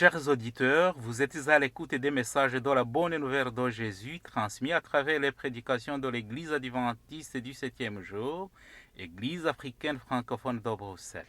Chers auditeurs, vous êtes à l'écoute des messages de la bonne nouvelle de Jésus transmis à travers les prédications de l'Église adventiste du 7e jour, Église africaine francophone de Bruxelles.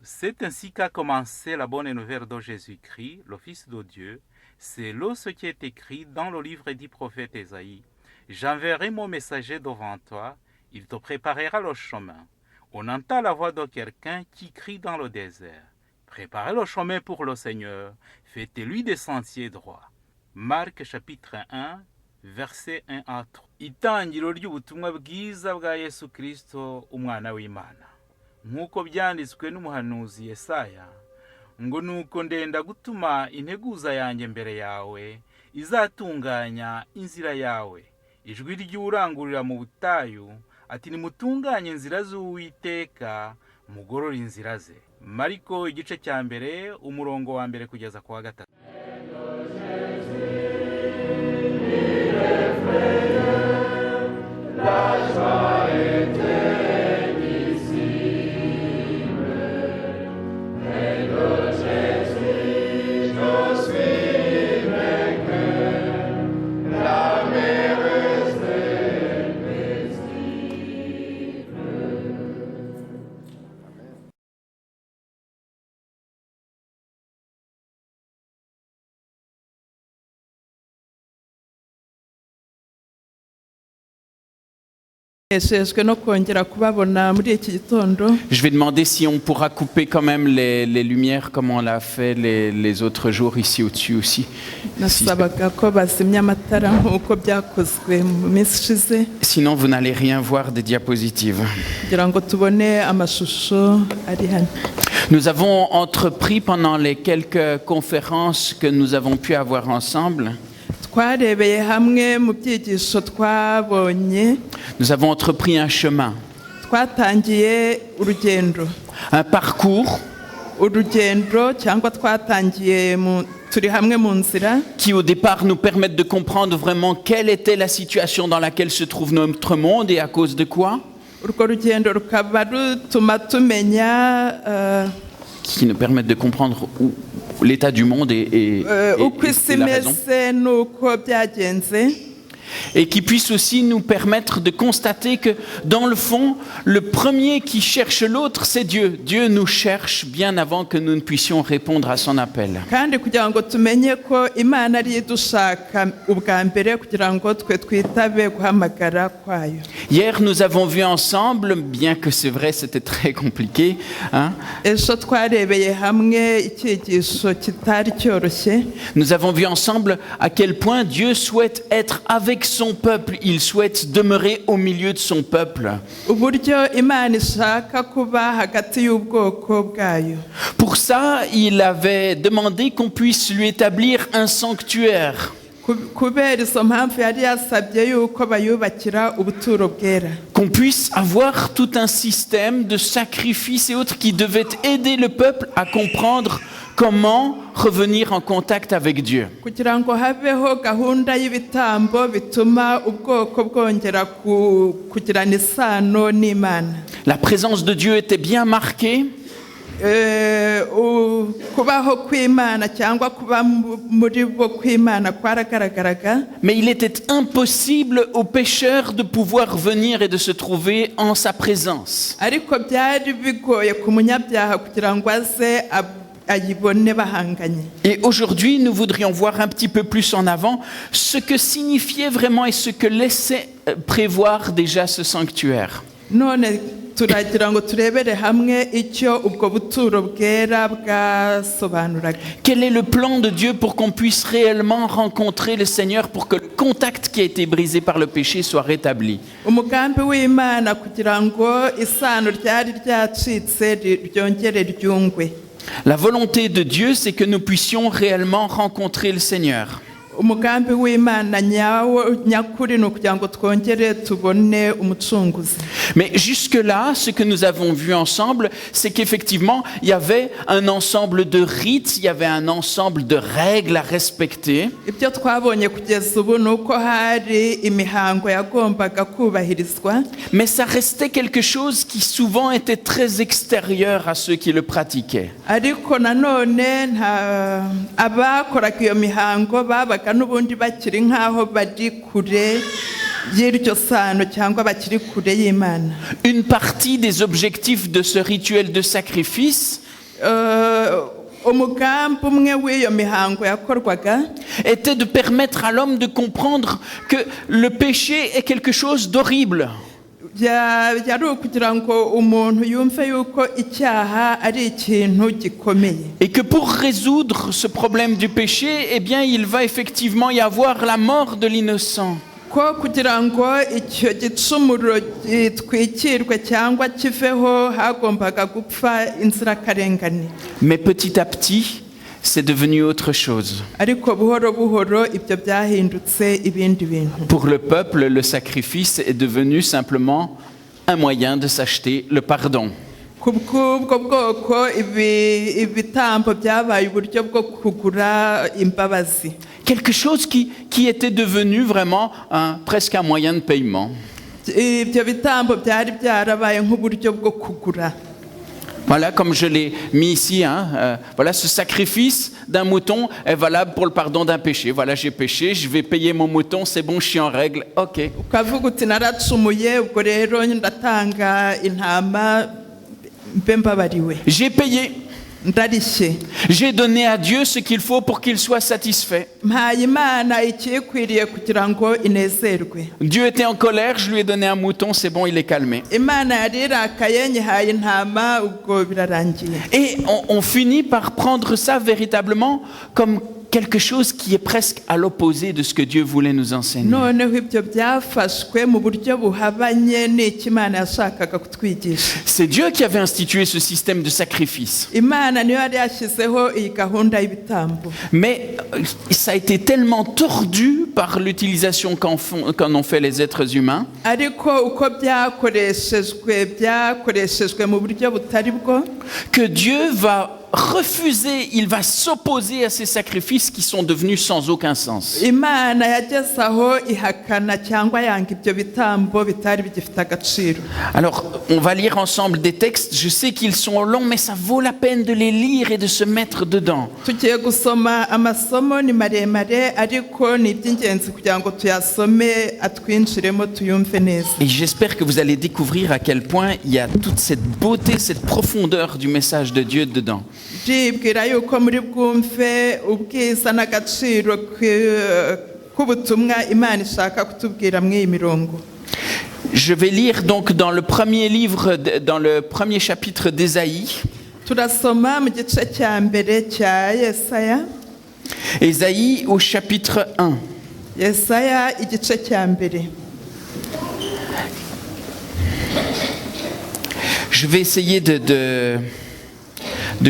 C'est ainsi qu'a commencé la bonne nouvelle de Jésus-Christ, le Fils de Dieu. C'est là ce qui est écrit dans le livre du prophète Ésaïe. J'enverrai mon messager devant toi, il te préparera le chemin. On entend la voix de quelqu'un qui crie dans le désert. Préparez le chemin pour le Seigneur, faites-lui des sentiers droits. Marc chapitre 1, verset 1 à 3. Itangiro ry'ubutumwa bwiza bwa Yesu Kristo, umwana w'Imana. Nk'uko byanditswe n'umuhanuzi Yesaya, ngo nuko ndenda gutuma integuza yanjye mbere yawe, izatunganya inzira yawe. Ijwi ry'urangurira mu butayu, ati nimutunganye inzira z'Uwiteka, mugorore inzira ze. Mariko igice cya mbere, umurongo wa mbere kugeza ku wa gatatu. Je vais demander si on pourra couper quand même les lumières comme on l'a fait les autres jours ici au-dessus aussi. Sinon vous n'allez rien voir des diapositives. Nous avons entrepris pendant les quelques conférences que nous avons pu avoir ensemble. Nous avons entrepris un chemin, un parcours qui au départ nous permettent de comprendre vraiment quelle était la situation dans laquelle se trouve notre monde et à cause de quoi. Qui nous permettent de comprendre l'état du monde et la raison. Et qui puisse aussi nous permettre de constater que, dans le fond, le premier qui cherche l'autre, c'est Dieu. Dieu nous cherche bien avant que nous ne puissions répondre à son appel. Hier, nous avons vu ensemble, bien que c'est vrai, c'était très compliqué, nous avons vu ensemble à quel point Dieu souhaite être avec son peuple, il souhaite demeurer au milieu de son peuple. Pour ça, il avait demandé qu'on puisse lui établir un sanctuaire. Qu'on puisse avoir tout un système de sacrifices et autres qui devaient aider le peuple à comprendre comment revenir en contact avec Dieu. La présence de Dieu était bien marquée. Mais il était impossible aux pécheurs de pouvoir venir et de se trouver en sa présence. Et aujourd'hui, nous voudrions voir un petit peu plus en avant ce que signifiait vraiment et ce que laissait prévoir déjà ce sanctuaire. Quel est le plan de Dieu pour qu'on puisse réellement rencontrer le Seigneur, pour que le contact qui a été brisé par le péché soit rétabli? La volonté de Dieu, c'est que nous puissions réellement rencontrer le Seigneur. umugambi w'Imana nyakuri ni ukugira ngo twongere tubone umucunguzi. Mais jusque-là, ce que nous avons vu ensemble, c'est qu'effectivement, il y avait un ensemble de rites, il y avait un ensemble de règles à respecter. Ibyo twabonye kugeza ubu ni uko hari imihango yagombaga kubahirizwa. Mais ça restait quelque chose qui souvent était très extérieur à ceux qui le pratiquaient. Ariko nanone abakoraga iyo mihango babaga n'ubundi bakiri nk'aho bari kure y'iryo sano cyangwa bakiri kure y'Imana. Une partie des objectifs de ce rituel de sacrifice umugambi umwe w'iyo mihango yakorwaga était de permettre à l'homme de comprendre que le péché est quelque chose d'horrible. yari ukugira ngo umuntu yumve yuko icyaha ari ikintu gikomeye. Et que pour résoudre ce problème du péché, eh bien, il va effectivement y avoir la mort de l'innocent. Ko kugira ngo icyo gicumuro gitwikirwe cyangwa kiveho hagombaga gupfa inzirakarengane. Mais petit à petit, c'est devenu autre chose. Ariko buhoro buhoro ibyo byahindutse ibindi bintu. Pour le peuple, le sacrifice est devenu simplement un moyen de s'acheter le pardon. Kubw'ubwo bwoko ibitambo byabaye uburyo bwo kugura imbabazi. Quelque chose qui était devenu vraiment presque un moyen de paiement. Ibyo bitambo byari byarabaye nk'uburyo bwo kugura. Voilà, comme je l'ai mis ici, voilà, ce sacrifice d'un mouton est valable pour le pardon d'un péché. Voilà, j'ai péché, je vais payer mon mouton, c'est bon, je suis en règle, ok. Ukavuga uti naracumuye ubwo rero ndatanga intama mbe mbabariwe. J'ai payé. Ndarishe. J'ai donné à Dieu ce qu'il faut pour qu'il soit satisfait. Mpaye Imana ikikwiriye kugira ngo inezerwe. Dieu était en colère, je lui ai donné un mouton, c'est bon, il est calmé. Imana yari irakaye nyihaye intama ubwo birarangiye. Et on finit par prendre ça véritablement comme quelque chose qui est presque à l'opposé de ce que Dieu voulait nous enseigner. Noneho ibyo byafashwe mu buryo buhabanye n'icyo Imana yashakaga kutwigisha. C'est Dieu qui avait institué ce système de sacrifice. Imana niyo yari yashyizeho iyi gahunda y'ibitambo. Mais ça a été tellement tordu par l'utilisation qu'en ont fait les êtres humains. Ariko uko byakoreshejwe mu buryo butari bwo, que Dieu va refuser, il va s'opposer à ces sacrifices qui sont devenus sans aucun sens. Imana yageze aho ihakana cyangwa yanga ibyo bitambo bitari bigifite agaciro. Alors, on va lire ensemble des textes. Je sais qu'ils sont longs, mais ça vaut la peine de les lire et de se mettre dedans. Tugiye gusoma amasomo ni maremare ariko ni iby'ingenzi kugira ngo tuyasome atwinjiremo tuyumve neza. Et j'espère que vous allez découvrir à quel point il y a toute cette beauté, cette profondeur du message de Dieu dedans. Ndibwira yuko muri bwumve ubwiza n'agaciro k'ubutumwa Imana ishaka kutubwira muri iyi mirongo. Je vais lire donc dans le premier livre, dans le premier chapitre d'Ésaïe. Turasoma mu gice cya mbere cya Yesaya. Ésaïe au chapitre 1. Yesaya igice cya mbere. Je vais essayer de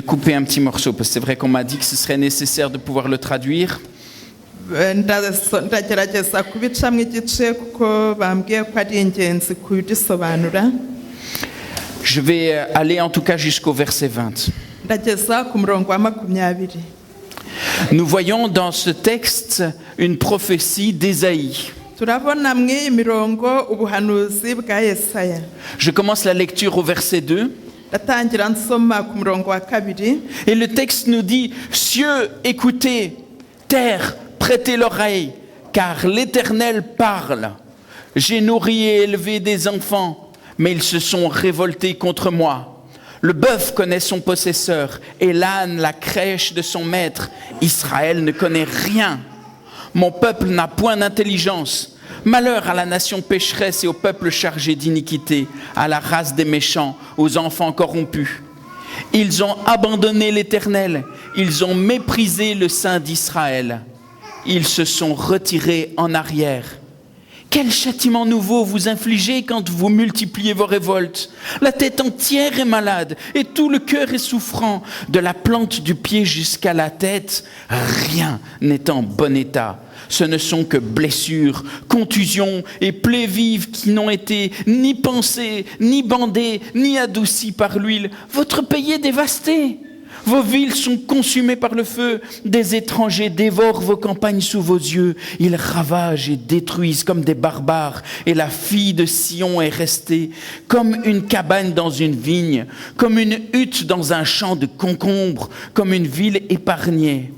couper un petit morceau, parce que c'est vrai qu'on m'a dit que ce serait nécessaire de pouvoir le traduire. Ndagerageza kubicamo igice kuko bambwiye ko ari ingenzi kubisobanura. Je vais aller en tout cas jusqu'au verset 20. Ndageza ku murongo wa 20. Nous voyons dans ce texte une prophétie d'Ésaïe. Turabona mw'iyi mirongo ubuhanuzi bwa Yesaya. Je commence la lecture au verset 2. Ndatangira nsoma ku murongo wa 2. Et le texte nous dit: Cieux, écoutez, terre, prêtez l'oreille, car l'Éternel parle. J'ai nourri et élevé des enfants, mais ils se sont révoltés contre moi. Le bœuf connaît son possesseur, et l'âne la crèche de son maître. Israël ne connaît rien. Mon peuple n'a point d'intelligence. Malheur à la nation pécheresse et au peuple chargé d'iniquité, à la race des méchants, aux enfants corrompus. Ils ont abandonné l'Éternel, ils ont méprisé le Saint d'Israël. Ils se sont retirés en arrière. Quel châtiment nouveau vous infligez quand vous multipliez vos révoltes? La tête entière est malade et tout le cœur est souffrant. De la plante du pied jusqu'à la tête, rien n'est en bon état. Ce ne sont que blessures, contusions et plaies vives qui n'ont été ni pansées, ni bandées, ni adoucies par l'huile. Votre pays est dévasté. Vos villes sont consumées par le feu. Des étrangers dévorent vos campagnes sous vos yeux. Ils ravagent et détruisent comme des barbares. Et la fille de Sion est restée comme une cabane dans une vigne, comme une hutte dans un champ de concombres, comme une ville épargnée.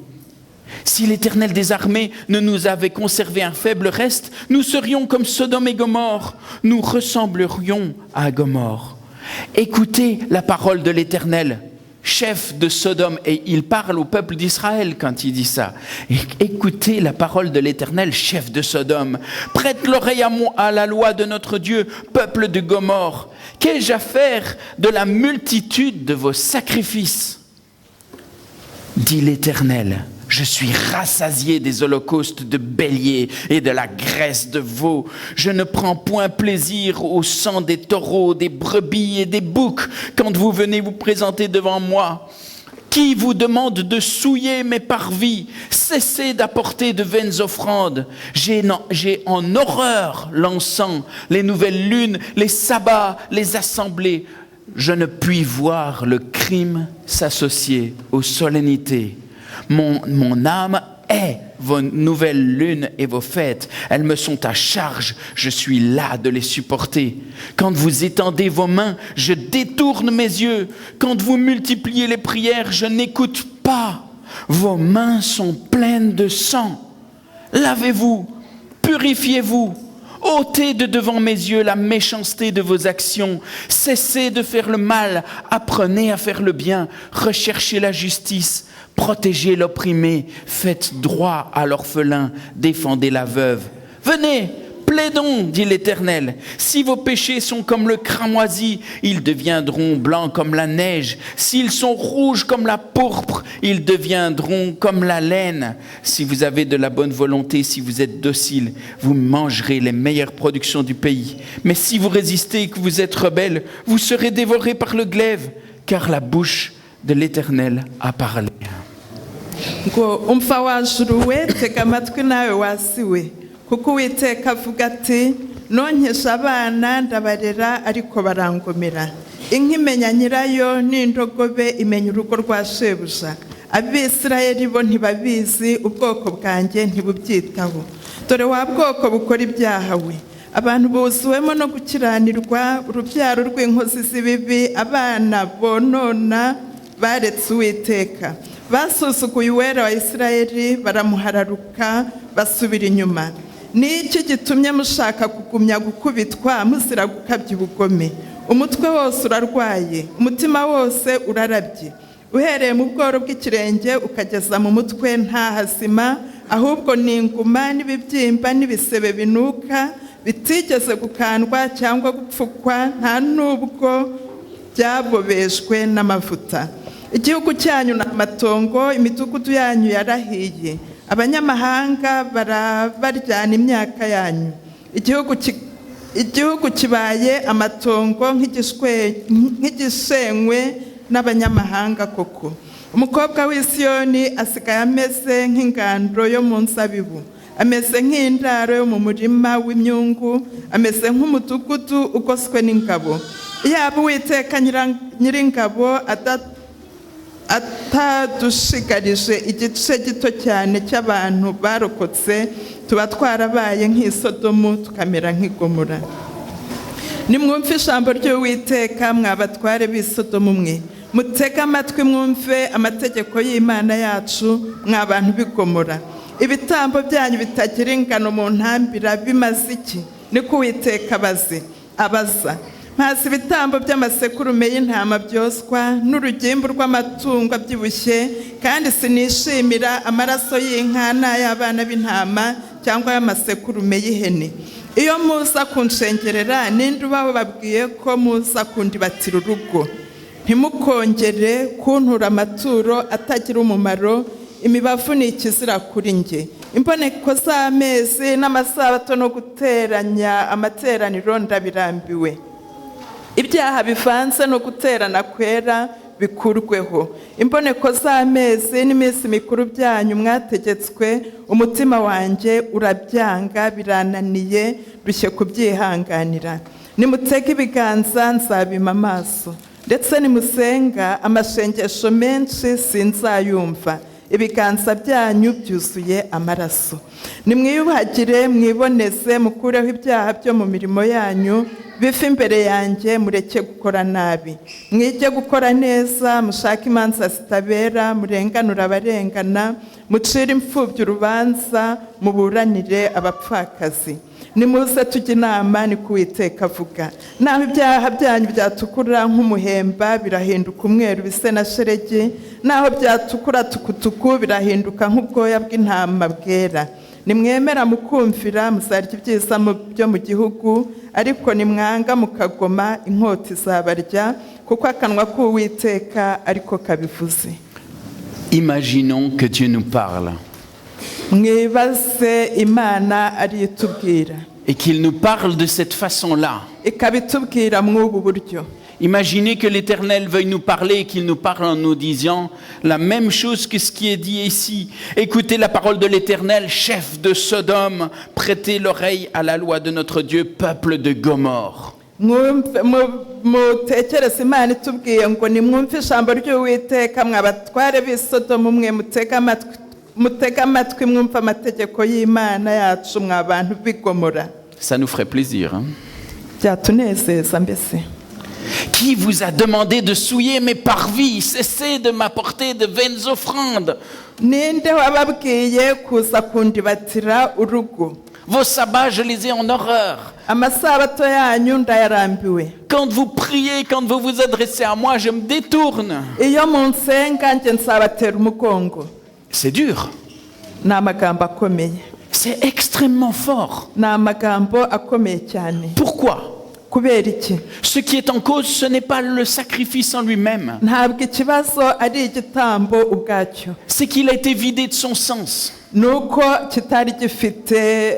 Si l'Éternel des armées ne nous avait conservé un faible reste, nous serions comme Sodome et Gomorrhe. Nous ressemblerions à Gomorrhe. Écoutez la parole de l'Éternel, chef de Sodome, et il parle au peuple d'Israël quand il dit ça. Écoutez la parole de l'Éternel, chef de Sodome. Prête l'oreille à la loi de notre Dieu, peuple de Gomorrhe. Qu'ai-je à faire de la multitude de vos sacrifices? Dit l'Éternel. Je suis rassasié des holocaustes de béliers et de la graisse de veau. Je ne prends point plaisir au sang des taureaux, des brebis et des boucs quand vous venez vous présenter devant moi. Qui vous demande de souiller mes parvis? Cessez d'apporter de vaines offrandes. J'ai en horreur l'encens, les nouvelles lunes, les sabbats, les assemblées. Je ne puis voir le crime s'associer aux solennités. Mon âme hait vos nouvelles lunes et vos fêtes. Elles me sont à charge. Je suis las de les supporter. Quand vous étendez vos mains, je détourne mes yeux. Quand vous multipliez les prières, je n'écoute pas. Vos mains sont pleines de sang. Lavez-vous, purifiez-vous. ôtez de devant mes yeux la méchanceté de vos actions. Cessez de faire le mal. Apprenez à faire le bien. Recherchez la justice. Protégez l'opprimé, faites droit à l'orphelin, défendez la veuve. Venez, plaidons, dit l'Éternel. Si vos péchés sont comme le cramoisi, ils deviendront blancs comme la neige. S'ils sont rouges comme la pourpre, ils deviendront comme la laine. Si vous avez de la bonne volonté, si vous êtes docile, vous mangerez les meilleures productions du pays. Mais si vous résistez et que vous êtes rebelles, vous serez dévorés par le glaive, car la bouche de l'Éternel a parlé. ngo umfa wajuru we tega amatwi nawe wasiwe kuko Uwiteka avuga ati nonkesha abana ndabarera ariko barangomera inka imenya nyirayo n'indogobe imenya urugo rwa shebuja Abisirayeli bo ntibabizi ubwoko bwanjye ntibubyitaho dore wa bwoko bukora ibyaha we abantu buzuwemo no gukiranirwa urubyaro rw'inkozi z'ibibi abana bonona baretse Uwiteka basuzuguye uwera wa Isirayeli baramuhararuka basubira inyuma. Niki gitumye mushaka kugumya gukubitwa muzira gukabya ubugome? Umutwe wose urarwaye, umutima wose urarabye. Uhereye mu bworo bw'ikirenge ukageza mu mutwe nta hazima, ahubwo ni inguma n'ibibyimba n'ibisebe binuka bitigeze gukandwa cyangwa gupfukwa, nta nubwo byabobeshwe n'amavuta. Igihugu cyanyu n'amatongo, imidugudu yanyu yarahiye. Abanyamahanga barabaryana imyaka yanyu. Igihugu kibaye amatongo nk'igisenywe n'abanyamahanga koko. Umukobwa w'i Siyoni asigaye ameze nk'ingando yo mu nzabibu, ameze nk'indaro yo mu murima w'imyungu, ameze nk'umudugudu ugoswe n'ingabo. Yaba Uwiteka nyiringabo atadushigarije igice gito cyane cy'abantu barokotse, tuba twarabaye nk'isodomu tukamera nk'igomora. Nimwumve ijambo ry'Uwiteka mwabatware b'isodomu mwe, mutege amatwi mwumve amategeko y'Imana yacu mwabantu b'igomora. Ibitambo byanyu bitagira ingano mu ntambira bimaze iki? Niko Uwiteka abaza. Mpazi ibitambo by'amasekurume y'intama byoswa n'urugimbu rw'amatungo abyibushye, kandi sinishimira amaraso y'inka n'ay'abana b'intama cyangwa y'amasekurume y'ihene. Iyo muza kunshengerera ninde uba babwiye ko muza kundibatira urugo? Ntimukongere kuntura amaturo atagira umumaro, imibavu ni ikizira kuri nge. imboneko z'amezi n'amasabato no guteranya amateraniro ndabirambiwe. Ibyaha bivanze no guterana kwera bikurweho. Imboneko z'amezi n'iminsi mikuru byanyu mwategetswe, umutima wanjye urabyanga, birananiye rushye kubyihanganira. Nimutege ibiganza nzabima amaso, ndetse nimusenga amasengesho menshi sinzayumva. Ibiganza byanyu byuzuye amaraso. Nimwiyuhagire, mwiboneze, mukureho ibyaha byo mu mirimo yanyu, bife imbere yanjye, mureke gukora nabi. Mwige gukora neza, mushake imanza zitabera, murenganura abarengana, mucire imfubyi urubanza, muburanire abapfakazi. Nimuze tujye inama, ni ko Uwiteka avuga. Naho ibyaha byanyu byatukura nk'umuhemba, birahinduka umweru bise na shelegi, naho byatukura tukutuku, birahinduka nk'ubwoya bw'intama bwera. Nimwemera mukumvira, muzarya ibyiza byo mu gihugu, ariko nimwanga mukagoma, inkota izabarya, kuko akanwa k'Uwiteka ariko kabivuze. Imaginons que Dieu nous parle. Mwibaze Imana ari itubwira. Et qu'il nous parle de cette façon-là. Ikabitubwira mw'ubu buryo. Imaginez que l'Éternel veuille nous parler et qu'il nous parle en nous disant la même chose que ce qui est dit ici. Écoutez la parole de l'Éternel, chef de Sodome, prêtez l'oreille à la loi de notre Dieu, peuple de Gomorrhe. Mutekereze Imana itubwiye ngo nimwumve ijambo ry'Uwiteka, mwabatware b'i Sodomu mwe, mutega amatwi mwumva amategeko y'Imana yacu, mwa bantu b'i Gomora. Ça nous ferait plaisir. Hein? Byatunezeza mbese. Qui vous a demandé de souiller mes parvis? Cessez de m'apporter de vaines offrandes. Ninde wababwiye kuza kundibatira urugo? Vos sabbats, je les ai en horreur. Amasabato yanyu ndayarambiwe. Quand vous priez, quand vous vous adressez à moi, je me détourne. Iyo munsenga nje nsabatera umugongo. C'est dur. Ni amagambo akomeye. C'est extrêmement fort. Ni amagambo akomeye cyane. Pourquoi? Kubera iki? Ce qui est en cause, ce n'est pas le sacrifice en lui-même. Ntabwo ikibazo ari igitambo ubwacyo. C'est qu'il a été vidé de son sens. Nuko kitari gifite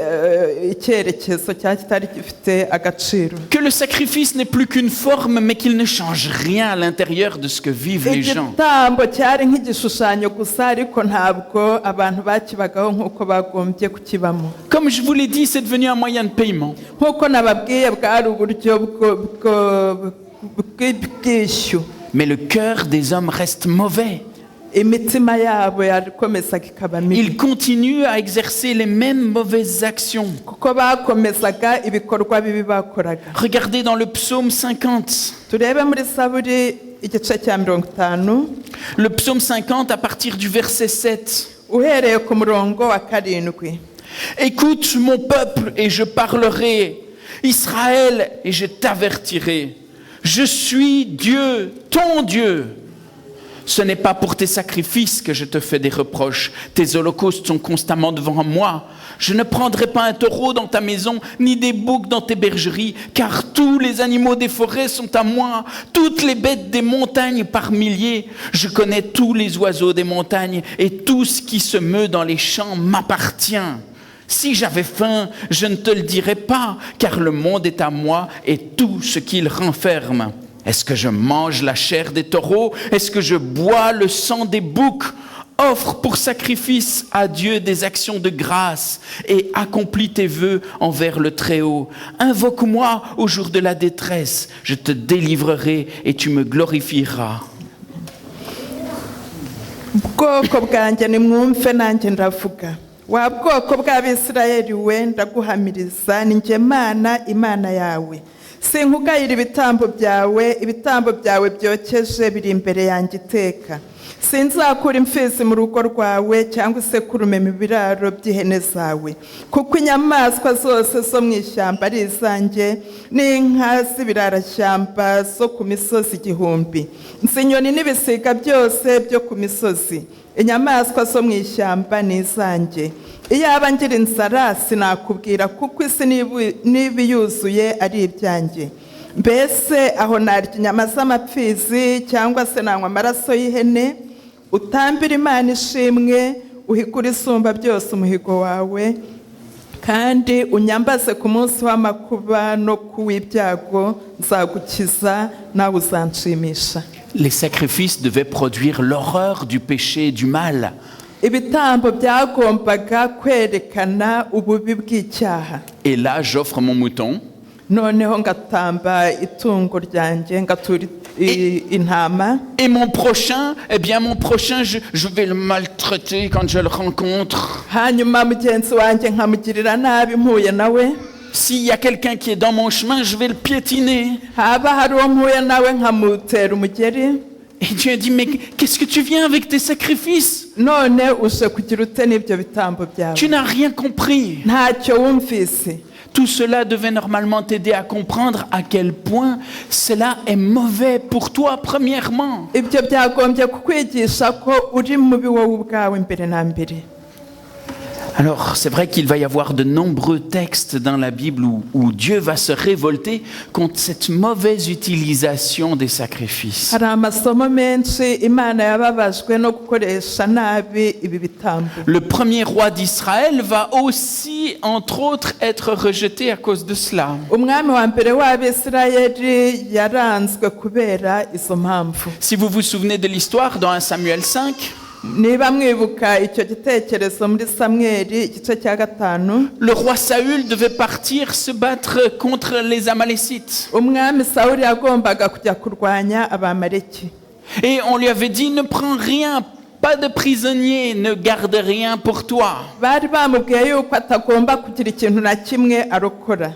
icyerekezo cyangwa kitari gifite agaciro. Que le sacrifice n'est plus qu'une forme, mais qu'il ne change rien à l'intérieur de ce que vivent les gens. Igitambo cyari nk'igishushanyo gusa, ariko ntabwo abantu bakibagaho nk'uko bagombye kukibamo. Comme je vous l'ai dit, c'est devenu un moyen de paiement. Nk'uko nababwiye bwari uburyo bw'ubwishyu. Mais le cœur des hommes reste mauvais. Ils continuent à exercer les mêmes mauvaises actions. Regardez dans le psaume 50. Le psaume 50 à partir du verset 7. Écoute mon peuple et je parlerai, Israël et je t'avertirai. Je suis Dieu, ton Dieu. Ce n'est pas pour tes sacrifices que je te fais des reproches. Tes holocaustes sont constamment devant moi. Je ne prendrai pas un taureau dans ta maison, ni des boucs dans tes bergeries, car tous les animaux des forêts sont à moi, toutes les bêtes des montagnes par milliers. Je connais tous les oiseaux des montagnes, et tout ce qui se meut dans les champs m'appartient. Si j'avais faim, je ne te le dirais pas, car le monde est à moi et tout ce qu'il renferme. Est-ce que je mange la chair des taureaux? Est-ce que je bois le sang des boucs? Offre pour sacrifice à Dieu des actions de grâce et accomplis tes vœux envers le Très-Haut. Invoque-moi au jour de la détresse, je te délivrerai et tu me glorifieras. Bwoko bwanjye nimwumve nanjye ndavuga. Wa bwoko bw'Abisirayeli we ndaguhamiriza, ni njye Mana Imana yawe. Sinkugayira ibitambo byawe byokeje biri imbere yanjye iteka. Sinzakura imfizi mu rugo rwawe cyangwa isekurume mu biraro by'ihene zawe, kuko inyamaswa zose zo mu ishyamba ari izanjye, n'inka z'ibirarashyamba zo ku misozi 1000, nzi inyoni n'ibisiga byose byo ku misozi. Inyamaswa zo mu ishyamba ni izanjye. Iyaba ngira inzara sinakubwira, kuko isi niba yuzuye ari ibyanjye. Mbese aho narya inyama z'amapfizi cyangwa se nanywa amaraso y'ihene? Utambire Imana ishimwe, uhigure isumba byose umuhigo wawe kandi unyambaze ku munsi w'amakuba no kuw'ibyago nzagukiza nawe uzanshimisha. Les sacrifices devaient produire l'horreur du péché et du mal. Ibitambo byagombaga kwerekana ububi bw'icyaha. Et là, j'offre mon mouton. Noneho ngatamba itungo ryanjye ngatura intama. Et mon prochain, eh bien mon prochain, je vais le maltraiter quand je le rencontre. Hanyuma mugenzi wanjye nkamugirira nabi mpuye nawe. S'il y a quelqu'un qui est dans mon chemin, je vais le piétiner. Haba hari uwo mpuye nawe nkamutera umugeri. Et Dieu dit, mais qu'est-ce que tu viens avec tes sacrifices? None uje kugira ute n'ibyo bitambo byawe. Tu n'as rien compris. Ntacyo wumvise. Tout cela devait normalement t'aider à comprendre à quel point cela est mauvais pour toi, premièrement. Ibyo byagombye kukwigisha ko uri mubi wowe ubwawe mbere na mbere. Alors, c'est vrai qu'il va y avoir de nombreux textes dans la Bible où Dieu va se révolter contre cette mauvaise utilisation des sacrifices. Hari amasomo menshi Imana yababajwe no gukoresha nabi ibi bitambo. Le premier roi d'Israël va aussi, entre autres, être rejeté à cause de cela. Umwami wa mbere w'Abisirayeli yaranzwe kubera izo mpamvu. Si vous vous souvenez de l'histoire dans 1 Samuel 5, Niba mwibuka icyo gitekerezo muri Samweli igice cya 5, le roi Saül devait partir se battre contre les Amalécites. umwami Sawuli yagombaga kujya kurwanya Abamaleki. Et on lui avait dit, ne prends rien, pas de prisonnier, ne garde rien pour toi. Bari bamubwiye yuko atagomba kugira ikintu na kimwe arokora.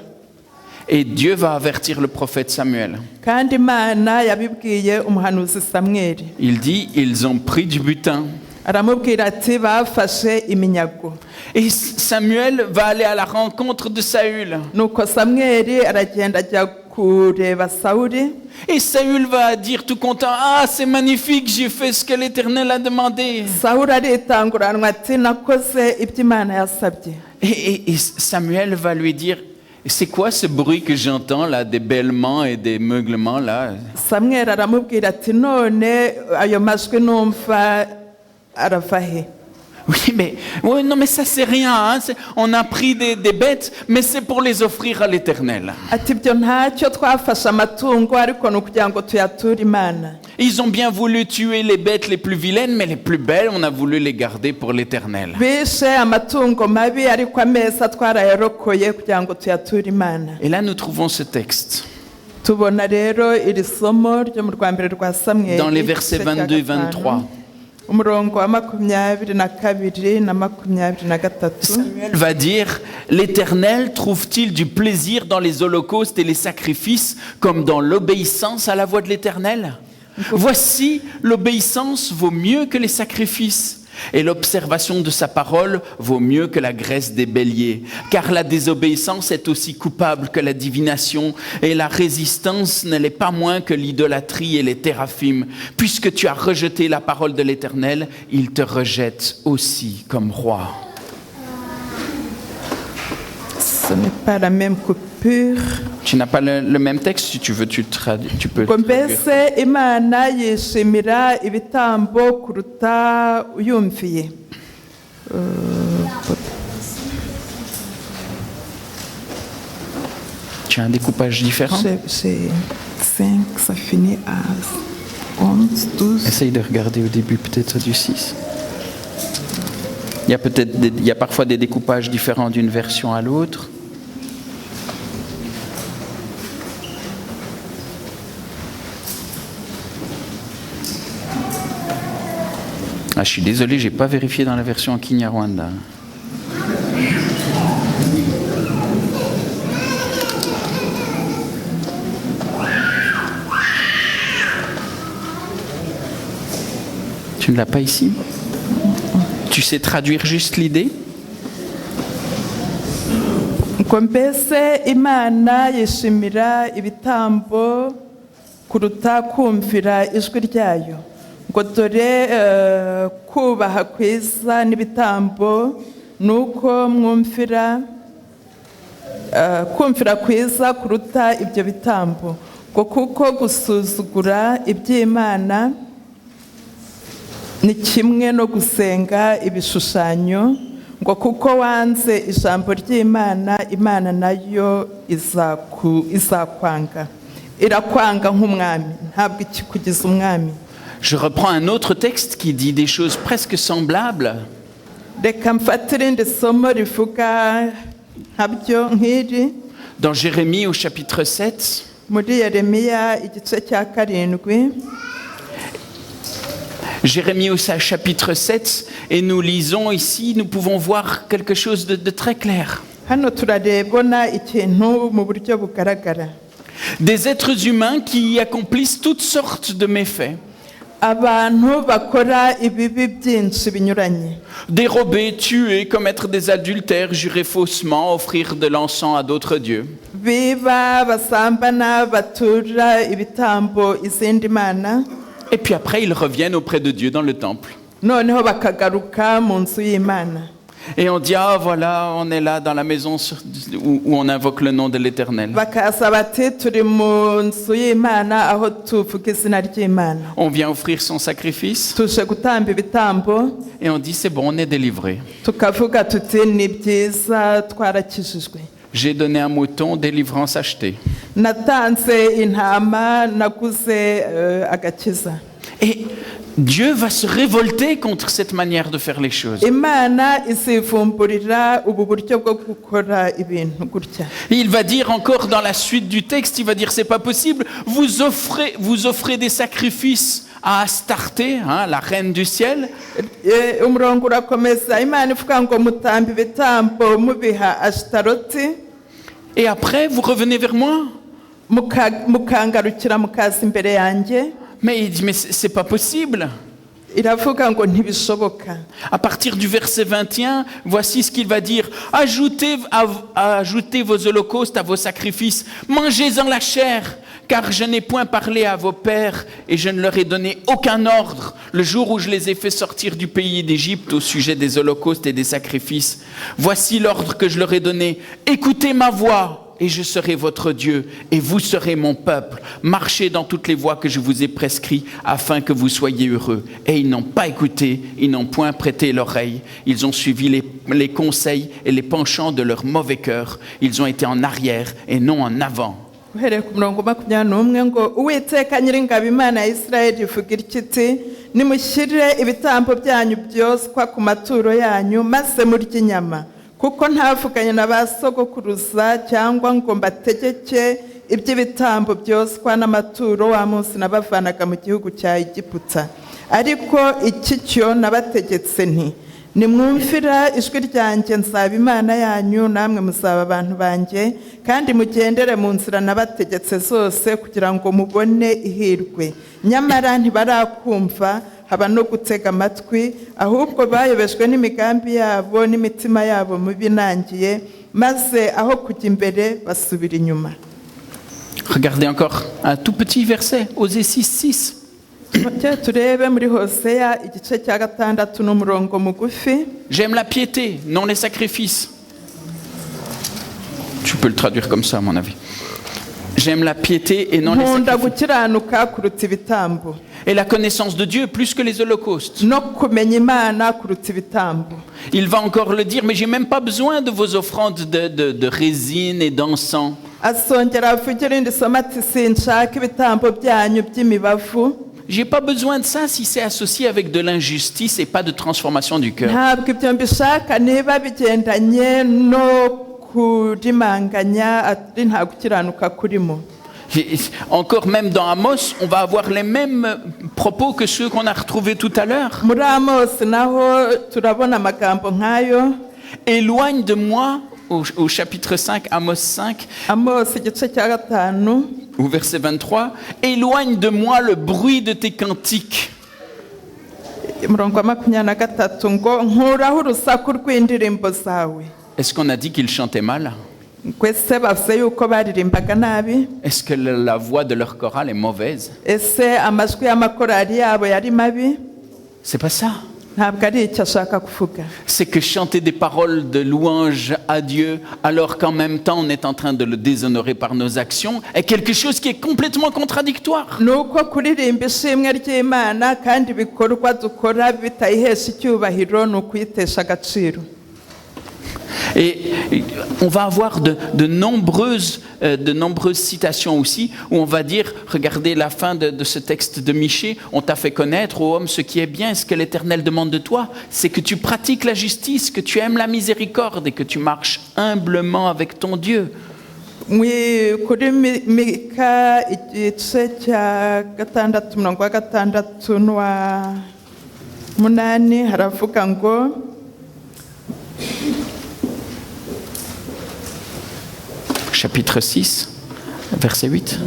Et Dieu va avertir le prophète Samuel. Kandi Imana yabibwiye umuhanuzi Samweli. Il dit, ils ont pris du butin. Aramubwira ati bafashe iminyago. Et Samuel va aller à la rencontre de Saül. Nuko Samweli aragenda ajya kureba Sawuli. Et Saül va dire tout content, ah c'est magnifique, j'ai fait ce que l'Éternel a demandé. Sawuli aritanguranwa ati nakoze ibyo Imana yasabye. Et Samuel va lui dire, c'est quoi ce bruit que j'entends là, des bêlements et des meuglements là? Samweli aramubwira ati none ayo majwi numva arava he? Oui, mais ouais, non, mais ça c'est rien. Hein, on a pris des bêtes, mais c'est pour les offrir à l'Éternel. Ati ibyo ntacyo twafashe amatungo ariko ni ukugira ngo tuyature Imana. Ils ont bien voulu tuer les bêtes les plus vilaines, mais les plus belles, on a voulu les garder pour l'Éternel. Bishe amatungo mabi ariko ameza twarayarokoye kugira ngo tuyature Imana. Et là, nous trouvons ce texte. Tubona rero iri somo ryo mu rwambere rwa Samweli. Dans les versets 22 et 23. Umurongo wa 22 na 23. Samuel va dire, l'Éternel trouve-t-il du plaisir dans les holocaustes et les sacrifices comme dans l'obéissance à la voix de l'Éternel? Voici, l'obéissance vaut mieux que les sacrifices. Et l'observation de sa parole vaut mieux que la graisse des béliers. Car la désobéissance est aussi coupable que la divination, et la résistance ne l'est pas moins que l'idolâtrie et les téraphimes. Puisque tu as rejeté la parole de l'Éternel, il te rejette aussi comme roi. Ce n'est pas la même coupure. Tu n'as pas le même texte, si tu veux, tu peux Ngo traduire. mbese Imana yishimira ibitambo kuruta uyumviye. Tu as un découpage différent? J'ai 5, ça finit à 11, 12. Essaye de regarder au début peut-être du 6. Il y a parfois des découpages différents d'une version à l'autre. Ah, je suis désolé, j'ai pas vérifié dans la version Kinyarwanda. Tu ne l'as pas ici? Tu sais traduire juste l'idée? Ngo mbese Imana yishimira ibitambo kuruta kumvira ijwi ryayo. Ngo dore kubaha kwiza n'ibitambo nuko mwumvira kumvira kwiza kuruta ibyo bitambo. Ngo kuko gusuzugura iby'Imana ni kimwe no gusenga ibishushanyo ngo kuko wanze ijambo ry'Imana, Imana nayo izakwanga, irakwanga nk'umwami, ntabwo ikikugiza umwami. Je reprends un autre texte qui dit des choses presque semblables. Reka mfatire irindi somo rivuga nkabyo nk'iri Dans Jérémie au chapitre 7, muri Yeremiya igice cya 7. Jérémie au chapitre 7, et nous lisons ici, nous pouvons voir quelque chose de très clair. Hano turarebona ikintu mu buryo bugaragara. Des êtres humains qui accomplissent toutes sortes de méfaits. Abantu bakora ibibi byinshi binyuranye. Dérober, tuer, commettre des adultères, jurer faussement, offrir de l'encens à d'autres dieux. Biba, basambana, batura ibitambo izindi mana. Et puis après, ils reviennent auprès de Dieu dans le temple. Noneho bakagaruka mu nzu y'Imana. Et on dit, ah voilà, on est là dans la maison où on invoque le nom de l'Éternel. Bakaza bati turi mu nzu y'Imana aho tuvuga izina ry'Imana. On vient offrir son sacrifice. Tuje gutamba ibitambo. Et on dit, c'est bon, on est délivré. Tukavuga tuti ni byiza twarakijijwe. J'ai donné un mouton, délivrance achetée. Natanze intama, naguze agakiza. Et Dieu va se révolter contre cette manière de faire les choses. Imana isivumburira ubu buryo bwo gukora ibintu gutya. Il va dire encore dans la suite du texte, il va dire c'est pas possible, vous offrez des sacrifices à Astarté, hein, la reine du ciel. Umurongo urakomeza, Imana ivuga ngo mutamba ibitambo mubiha Astaroti. Et après vous revenez vers moi. Mukangarukira mukaza imbere yanjye. Mais il dit mais c'est pas possible. Iravuga ngo ntibishoboka. À partir du verset 21, voici ce qu'il va dire. Ajoutez vos holocaustes à vos sacrifices, mangez-en la chair, car je n'ai point parlé à vos pères et je ne leur ai donné aucun ordre le jour où je les ai fait sortir du pays d'Égypte au sujet des holocaustes et des sacrifices. Voici l'ordre que je leur ai donné. Écoutez ma voix. Et je serai votre Dieu, et vous serez mon peuple. Marchez dans toutes les voies que je vous ai prescrites, afin que vous soyez heureux. Et ils n'ont pas écouté, ils n'ont point prêté l'oreille. Ils ont suivi les conseils et les penchants de leur mauvais cœur. Ils ont été en arrière et non en avant. Uhereye ku murongo 21 ngo Uwiteka Nyiringabo Imana ya Isirayeli ivuga iti nimushyire ibitambo byanyu byoswa ku maturo yanyu maze murye inyama. Kuko ntavuganye na ba sogokuruza cyangwa ngo mbategeke iby'ibitambo byoswa n'amaturo wa munsi nabavanaga mu gihugu cya Egiputa. Ariko iki cyo nabategetse nti nimwumvira ijwi ryanjye nzaba Imana yanyu namwe muzaba abantu banjye kandi mugendere mu nzira nabategetse zose kugira ngo mubone ihirwe. Nyamara ntibarakumva haba no gutega amatwi ahubwo bayobejwe n'imigambi yabo n'imitima yabo mibi nangiye maze aho kujya imbere basubira inyuma. Regardez encore un tout petit verset, Osée 6:6. Turebe muri Hoseya igice cya 6 n'umurongo mugufi. J'aime la piété, non les sacrifices. Tu peux le traduire comme ça à mon avis. J'aime la piété et non les sacrifices. Et la connaissance de Dieu plus que les holocaustes. Il va encore le dire, mais j'ai même pas besoin de vos offrandes de résine et d'encens. J'ai pas besoin de ça si c'est associé avec de l'injustice et pas de transformation du cœur. Encore même dans Amos, on va avoir les mêmes propos que ceux qu'on a retrouvés tout à l'heure. Éloigne de moi, au chapitre 5, Amos 5, au verset 23, éloigne de moi le bruit de tes cantiques. Est-ce qu'on a dit qu'il chantait mal? Est-ce que la voix de leur chorale est mauvaise? C'est pas ça. ntabwo ari icyo ashaka kuvuga. C'est que chanter des paroles de louange à Dieu alors qu'en même temps on est en train de le déshonorer par nos actions est quelque chose qui est complètement contradictoire. ni uko kuririmba ishimwe ry'Imana kandi ibikorwa dukora bitayihesha icyubahiro ni ukuyitesha agaciro. Et on va avoir de nombreuses citations aussi où on va dire, regardez la fin de ce texte de Michée, on t'a fait connaître, ô homme, ce qui est bien, ce que l'Éternel demande de toi, c'est que tu pratiques la justice, que tu aimes la miséricorde et que tu marches humblement avec ton Dieu. Kuri Mika igice cya 6:6 haravuga ngo Chapitre 6, verset 8.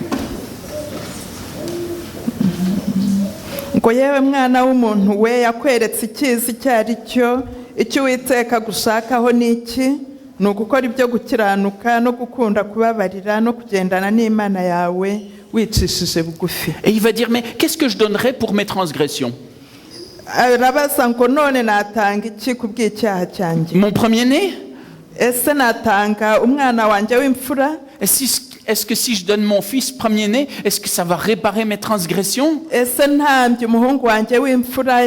ngo yewe mwana w'umuntu we yakweretse icyiza icyo ari cyo, icyo Uwiteka gushakaho ni iki? Ni ugukora ibyo gukiranuka no gukunda kubabarira no kugendana n'Imana yawe wicishije bugufi. Et il va dire, mais qu'est-ce que je donnerais pour mes transgressions? Arabaza ngo none natanga iki ku bw'icyaha cyanjye? Mon premier-né? Ese natanga umwana wanjye w'imfura? Est-ce que si je donne mon fils premier-né, est-ce que ça va réparer mes transgressions? Ese ntambye umuhungu wanjye w'imfura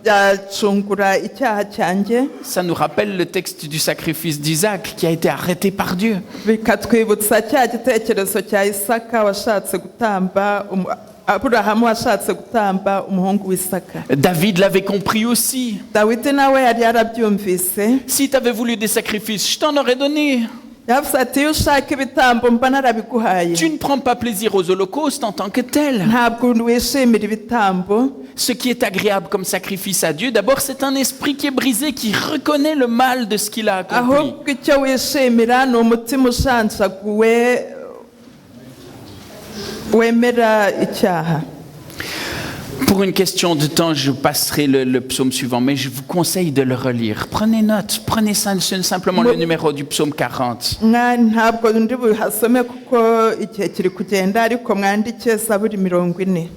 yacungura icyaha cyanjye? Ça nous rappelle le texte du sacrifice d'Isaac qui a été arrêté par Dieu. Bikatwibutsa cya gitekerezo cya Isaka washatse gutamba Aburahamu washatse gutamba umuhungu w'Isaka. David l'avait compris aussi. Dawidi nawe yari yarabyumvise. Si tu avais voulu des sacrifices, je t'en aurais donné. Yavuze ati iyo ushaka ibitambo mba narabiguhaye. Tu ne prends pas plaisir aux holocaustes en tant que tel. Ntabwo wishimira ibitambo. Ce qui est agréable comme sacrifice à Dieu, d'abord c'est un esprit qui est brisé, qui reconnaît le mal de ce qu'il a accompli. Ahubwo icyo wishimira ni umutima ushanjaguwe wemera icyaha. Pour une question de temps, je passerai le psaume suivant, mais je vous conseille de le relire. Prenez note, prenez simplement le numéro du psaume 40. Ntabwo ndi buhasome kuko igihe kiri kugenda, ariko mwandike Zaburi 40.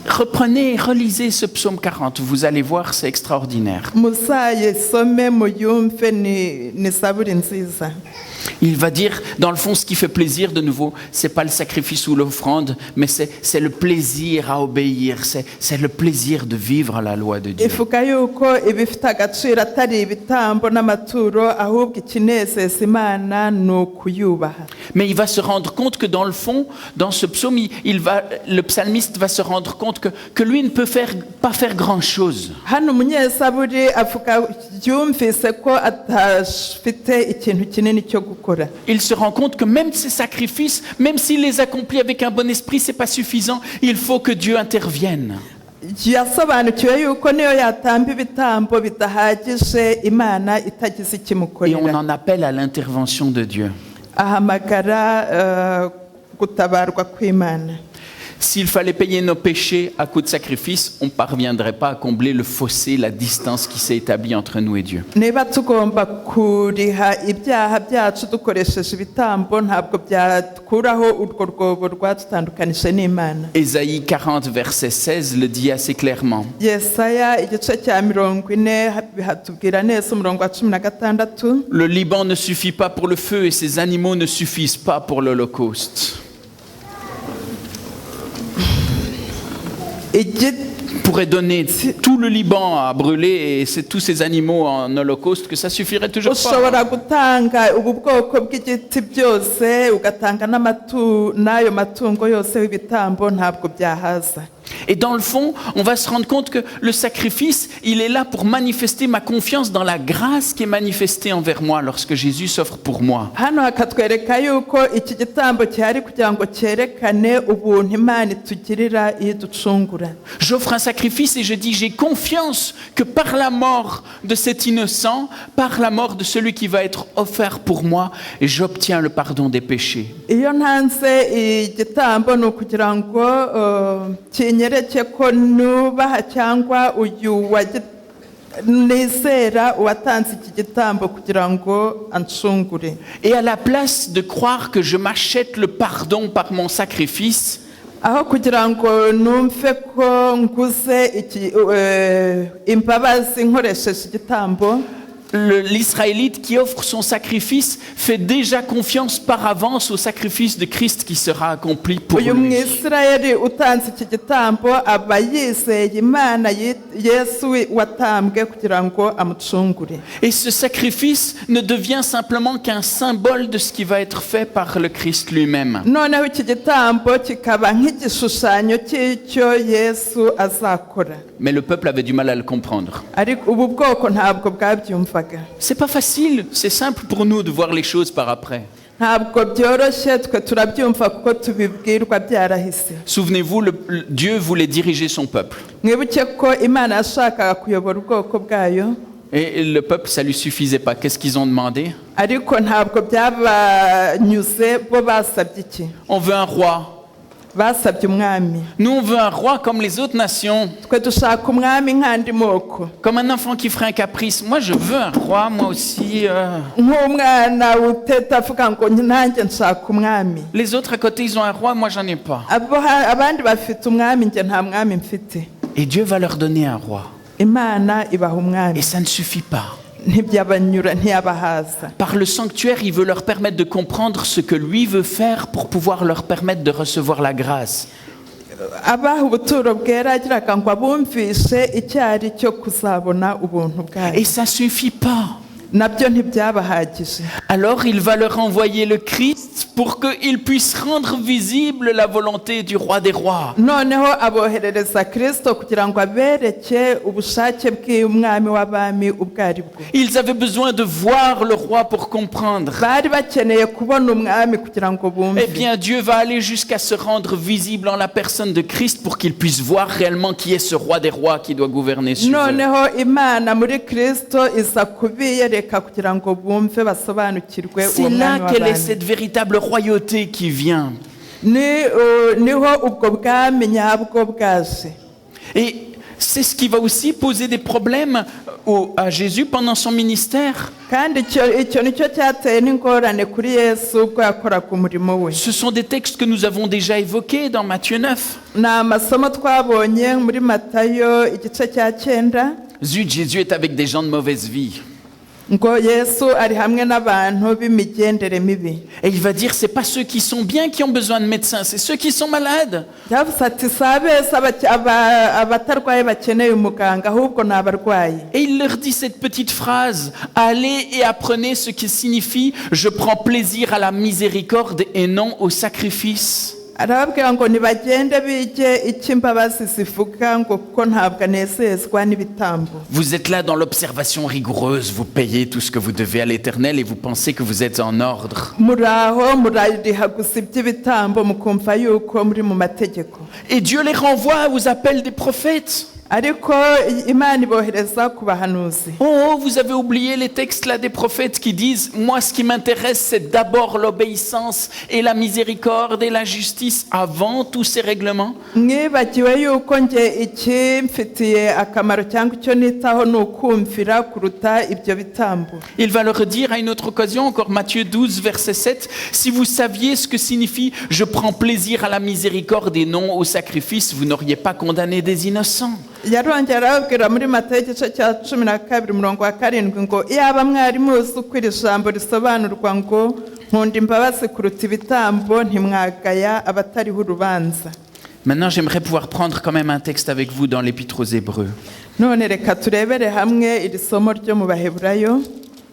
Reprenez et relisez ce psaume 40, vous allez voir, c'est extraordinaire. Musayesome muyumve ni Zaburi nziza. Il va dire, dans le fond, ce qui fait plaisir, de nouveau, c'est pas le sacrifice ou l'offrande, mais c'est le plaisir à obéir, c'est le plaisir de vivre la loi de Dieu. Ivuga yuko ibifite agaciro atari ibitambo n'amaturo, ahubwo ikinezeza Imana ni ukuyubaha. Mais il va se rendre compte que dans le fond, dans ce psaume, le psalmiste va se rendre compte que lui ne peut pas faire grand-chose. Hano umunyezaburi avuga yumvise ko atafite ikintu kinini cyo gukora. Il se rend compte que même ces sacrifices, même s'il les accomplit avec un bon esprit, c'est pas suffisant. Il faut que Dieu intervienne. Yasobanukiwe yuko niyo yatamba ibitambo bidahagije Imana itagize Et ikimukorera. on en appelle à l'intervention de Dieu. Ahamagara gutabarwa kw'Imana. S'il fallait payer nos péchés à coup de sacrifice, on ne parviendrait pas à combler le fossé, la distance qui s'est établie entre nous et Dieu. Niba tugomba kuriha ibyaha byacu dukoresheje ibitambo, ntabwo byakuraho urwo rwobo rwadutandukanije n'Imana. Ésaïe 40, verset 16 le dit assez clairement. Yesaya igice cya 40 bihatubwira neza umurongo wa 16. Le Liban ne suffit pas pour le feu et ses animaux ne suffisent pas pour l'Holocauste. Pourrait donner tout le Liban à brûler et tous ces animaux en holocauste, que ça suffirait toujours pas. Ushobora gutanga ubu bwoko bw'igiti byose ugatanga n'ayo matungo yose w'ibitambo, ntabwo byahaza. Et dans le fond, on va se rendre compte que le sacrifice, il est là pour manifester ma confiance dans la grâce qui est manifestée envers moi lorsque Jésus s'offre pour moi. Hano hakatwereka yuko iki gitambo cyari kugira ngo cyerekane ubuntu Imana itugirira iyo ducungura. J'offre un sacrifice et je dis, j'ai confiance que par la mort de cet innocent, par la mort de celui qui va être offert pour moi, j'obtiens le pardon des péchés. Iyo ntanze igitambo ni ukugira ngo kinyereke ko nubaha cyangwa uyu nizera uwatanze iki gitambo kugira ngo ansungure. Et à la place de croire que je m'achète le pardon par mon sacrifice, aho kugira ngo numve ko nguze imbabazi nkoresheje igitambo. L'Israélite qui offre son sacrifice fait déjà confiance par avance au sacrifice de Christ qui sera accompli pour uyu lui. Mwisirayeli utanze iki gitambo aba yizeye Imana Yesu watambwe kugira ngo amucungure. Et ce sacrifice ne devient simplement qu'un symbole de ce qui va être fait par le Christ lui-même. Noneho iki gitambo kikaba nk'igishushanyo cy'icyo Yesu azakora. Mais le peuple avait du mal à le comprendre. Ariko ubu bwoko ntabwo bwabyumvaga. C'est pas facile, c'est simple pour nous de voir les choses par après. Ntabwo byoroshye twe turabyumva kuko tubibwirwa byarahise. Souvenez-vous, Dieu voulait diriger son peuple. Mwibuke ko Imana yashakaga kuyobora ubwoko bwayo. Et le peuple, ça lui suffisait pas. Qu'est-ce qu'ils ont demandé? Ariko ntabwo byabanyuze bo basabye iki? On veut un roi. Basabye umwami. Nous, on veut un roi comme les autres nations. Twe dushaka umwami nk'andi moko. Comme un enfant qui ferait un caprice. Moi, je veux un roi, moi aussi. Nk'umwana uteta avuga ngo nanjye nshaka umwami. Les autres à côté, ils ont un roi, moi, j'en ai pas. Abandi bafite umwami, njye nta mwami mfite. Et Dieu va leur donner un roi. Imana ibaha umwami. Et ça ne suffit pas. Ntibyabanyura ntiyabahaza. Par le sanctuaire, il veut leur permettre de comprendre ce que lui veut faire pour pouvoir leur permettre de recevoir la grâce. Abaha ubuturo bwera agiraga ngo abumvishe icyo ari cyo kuzabona ubuntu bwayo. Et ça suffit pas. Nabyo ntibyabahagije. Alors il va leur envoyer le Christ pour qu'il puisse rendre visible la volonté du roi des rois. Noneho aboherereza Kristo kugira ngo abereke ubushake bw'umwami w'abami ubwo ari bwo. Ils avaient besoin de voir le roi pour comprendre. Bari bakeneye kubona umwami kugira ngo bumve. Eh bien, Dieu va aller jusqu'à se rendre visible en la personne de Christ pour qu'ils puissent voir réellement qui est ce roi des rois qui doit gouverner sur eux. Noneho Imana muri Kristo iza kubiyereka kugira ngo bumve basobanukirwe C'est uwo là mwami quelle est w'abami. cette véritable royauté qui vient. Niho ubwo bwami nyabwo bwaje. Et c'est ce qui va aussi poser des problèmes à Jésus pendant son ministère. Kandi icyo nicyo cyateye n'ingorane kuri Yesu ubwo yakoraga umurimo we. Ce sont des textes que nous avons déjà évoqués dans Matthieu 9. Ni amasomo twabonye muri Matayo igice cya 9. Zut, Jésus est avec des gens de mauvaise vie. Ngo Yesu ari hamwe n'abantu b'imigendere mibi. Et il va dire, c'est pas ceux qui sont bien qui ont besoin de médecins, c'est ceux qui sont malades. Yavuze ati sabese abatarwaye bakeneye umuganga ahubwo ni abarwayi. Et il leur dit cette petite phrase, allez et apprenez ce qui signifie je prends plaisir à la miséricorde et non au sacrifice. Arababwira ngo nibagende bige icyo imbabazi zivuga ngo kuko ntabwo anezezwa n'ibitambo. Vous êtes là dans l'observation rigoureuse, vous payez tout ce que vous devez à l'Éternel et vous pensez que vous êtes en ordre. Muraho murariha gusa iby'ibitambo mukumva yuko muri mu mategeko. Et Dieu les renvoie aux appels des prophètes. Ariko Imana ibohereza ku bahanuzi. Oh, vous avez oublié les textes là des prophètes qui disent, moi ce qui m'intéresse c'est d'abord l'obéissance et la miséricorde et la justice avant tous ces règlements. Mwibagiwe yuko nge ikimfitiye akamaro cyangwa icyo nitaho ni ukumvira kuruta ibyo bitambo. Il va leur dire à une autre occasion, encore Matthieu 12 verset 7, si vous saviez ce que signifie je prends plaisir à la miséricorde et non au sacrifice, vous n'auriez pas condamné des innocents. Yarongera arababwira muri Matayo igice cya 12:7 ngo iyaba mwari muzi uko iri jambo risobanurwa ngo nkunda imbabazi kuruta ibitambo ntimwagaya abatariho urubanza. Maintenant, j'aimerais pouvoir prendre quand même un texte avec vous dans l'Épître aux Hébreux. None reka turebere hamwe iri somo ryo mu Baheburayo.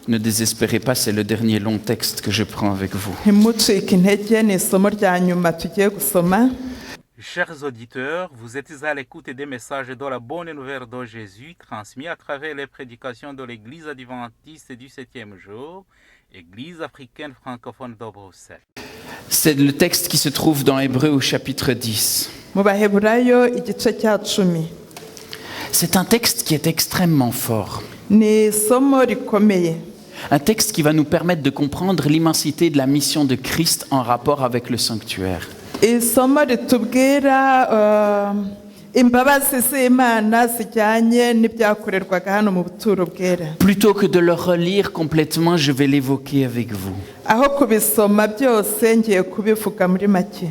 Ne désespérez pas, c'est le dernier long texte que je prends avec vous. Ntimucike intege ni isomo rya nyuma tugiye gusoma. Chers auditeurs, vous êtes à l'écoute des messages de la bonne nouvelle de Jésus transmis à travers les prédications de l'Église adventiste du 7e jour, Église africaine francophone de Bruxelles. C'est le texte qui se trouve dans Hébreux au chapitre 10. Mu Baheburayo igice cya 10. C'est un texte qui est extrêmement fort. Ni isomo rikomeye. Un texte qui va nous permettre de comprendre l'immensité de la mission de Christ en rapport avec le sanctuaire. Isomo ritubwira imbabazi z'Imana zijyanye n'ibyakorerwaga hano mu buturo bwera. Plutôt que de le relire complètement, je vais l'évoquer avec vous. Aho kubisoma byose ngiye kubivuga muri make.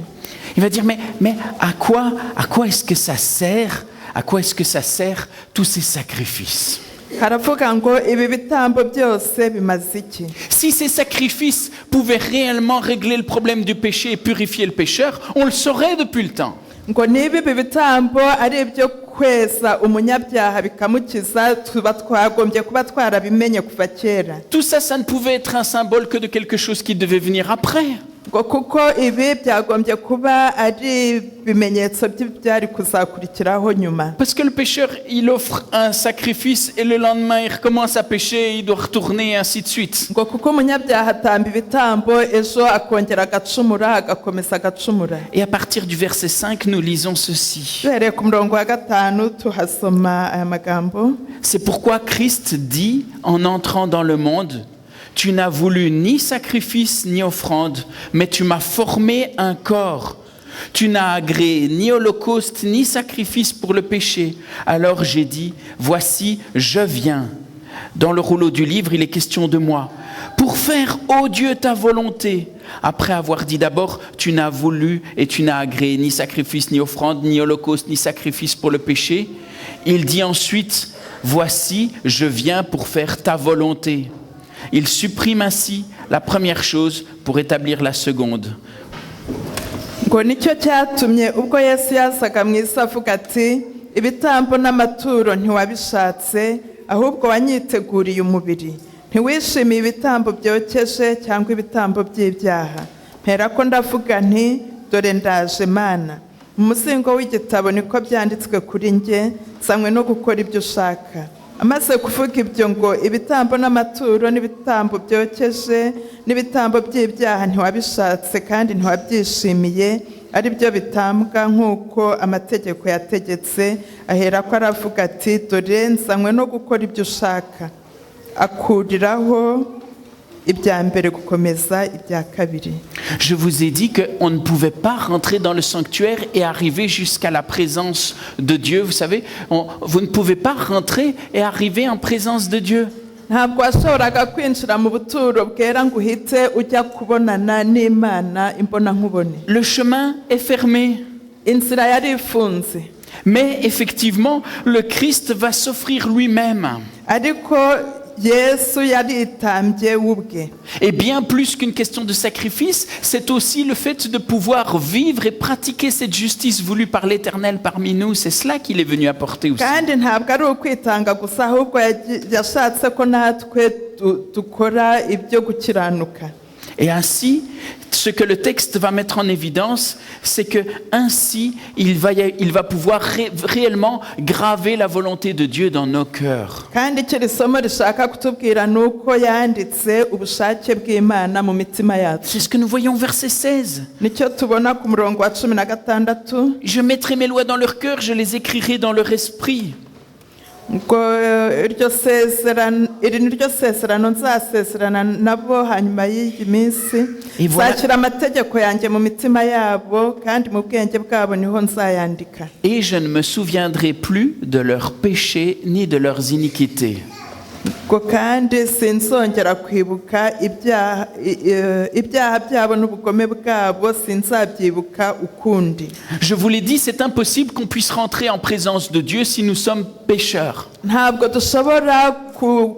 Il va dire, mais à quoi est-ce que ça sert? À quoi est-ce que ça sert tous ces sacrifices? Haravuga ngo ibi bitambo byose bimaze iki? Si ces sacrifices pouvaient réellement régler le problème du péché et purifier le pécheur, on le saurait depuis le temps. Ngo niba ibi bitambo ari ibyo kweza umunyabyaha bikamukiza, tuba twagombye kuba twarabimenye kuva kera. Tout ça, ça ne pouvait être un symbole que de quelque chose qui devait venir après. Ngo kuko ibi byagombye kuba ari ibimenyetso by'ibyari kuzakurikiraho nyuma. Parce que le pécheur, il offre un sacrifice et le lendemain, il recommence à pécher, il doit retourner et ainsi de suite. Ngo kuko umunyabyaha atamba ibitambo, ejo akongera agacumura, agakomeza agacumura. Et à partir du verset 5, nous lisons ceci. Duhereye ku murongo wa 5 tuhasoma aya magambo. C'est pourquoi Christ dit, en entrant dans le monde, « Tu n'as voulu ni sacrifice ni offrande, mais tu m'as formé un corps. Tu n'as agréé ni holocauste ni sacrifice pour le péché. Alors j'ai dit, voici, je viens. » Dans le rouleau du livre, il est question de moi. Pour faire, ô Dieu, ta volonté. Après avoir dit d'abord, tu n'as voulu et tu n'as agréé ni sacrifice, ni offrande, ni holocauste, ni sacrifice pour le péché. Il dit ensuite, voici, je viens pour faire ta volonté. Il supprime ainsi la première chose pour établir la seconde. Ngo nicyo cyatumye ubwo Yesu yasaga mu isi avuga ati, ibitambo n'amaturo ntiwabishatse, ahubwo wanyiteguriye umubiri. Ntiwishimiye ibitambo byokeje cyangwa ibitambo by'ibyaha. Mperako ndavuga nti, dore ndaje Mana. Mu muzingo w'igitabo niko byanditswe kuri njye, nsanywe no gukora ibyo ushaka. Amaze kuvuga ibyo ngo ibitambo n'amaturo n'ibitambo byokeje n'ibitambo by'ibyaha ntiwabishatse kandi ntiwabyishimiye, ari byo bitambwa nk'uko amategeko yategetse, aherako aravuga ati, dore nsanywe no gukora ibyo ushaka. Akuriraho ibya mbere gukomeza ibya kabiri. Je vous ai dit qu'on ne pouvait pas rentrer dans le sanctuaire et arriver jusqu'à la présence de Dieu. Vous savez, vous ne pouvez pas rentrer et arriver en présence de Dieu. Ntabwo washoboraga kwinjira mu buturo bwera ngo uhite ujya kubonana n'Imana imbona nkubone. Le chemin est fermé. Inzira yari ifunze. Mais effectivement, le Christ va s'offrir lui-même. Ariko Yesu yaritambye ubwe. Et bien plus qu'une question de sacrifice, c'est aussi le fait de pouvoir vivre et pratiquer cette justice voulue par l'Éternel parmi nous. C'est cela qu'il est venu apporter aussi. Kandi ntabwo ari ukwitanga gusa, ahubwo yashatse ko natwe dukora ibyo gukiranuka. Et ainsi, ce que le texte va mettre en évidence, c'est que ainsi, il va pouvoir réellement graver la volonté de Dieu dans nos cœurs. Kandi icyo somo rishaka kutubwira ni uko yanditse ubushake bw'Imana mu mitima yacu. C'est ce que nous voyons au verset 16. Nicyo tubona ku murongo wa 16. Je mettrai mes lois dans leur cœur, je les écrirai dans leur esprit. Ngo iri ni ryo sezerano nzasezerana nabo hanyuma y'iyi minsi, nzashyira amategeko yanjye mu mitima yabo kandi mu bwenge bwabo niho nzayandika. Et je ne me souviendrai plus de leurs péchés ni de leurs iniquités. Ngo kandi sinzongera kwibuka ibyaha byabo n'ubugome bwabo, sinzabyibuka ukundi. Je vous l'ai dit, c'est impossible qu'on puisse rentrer en présence de Dieu si nous sommes pécheurs. Ntabwo dushobora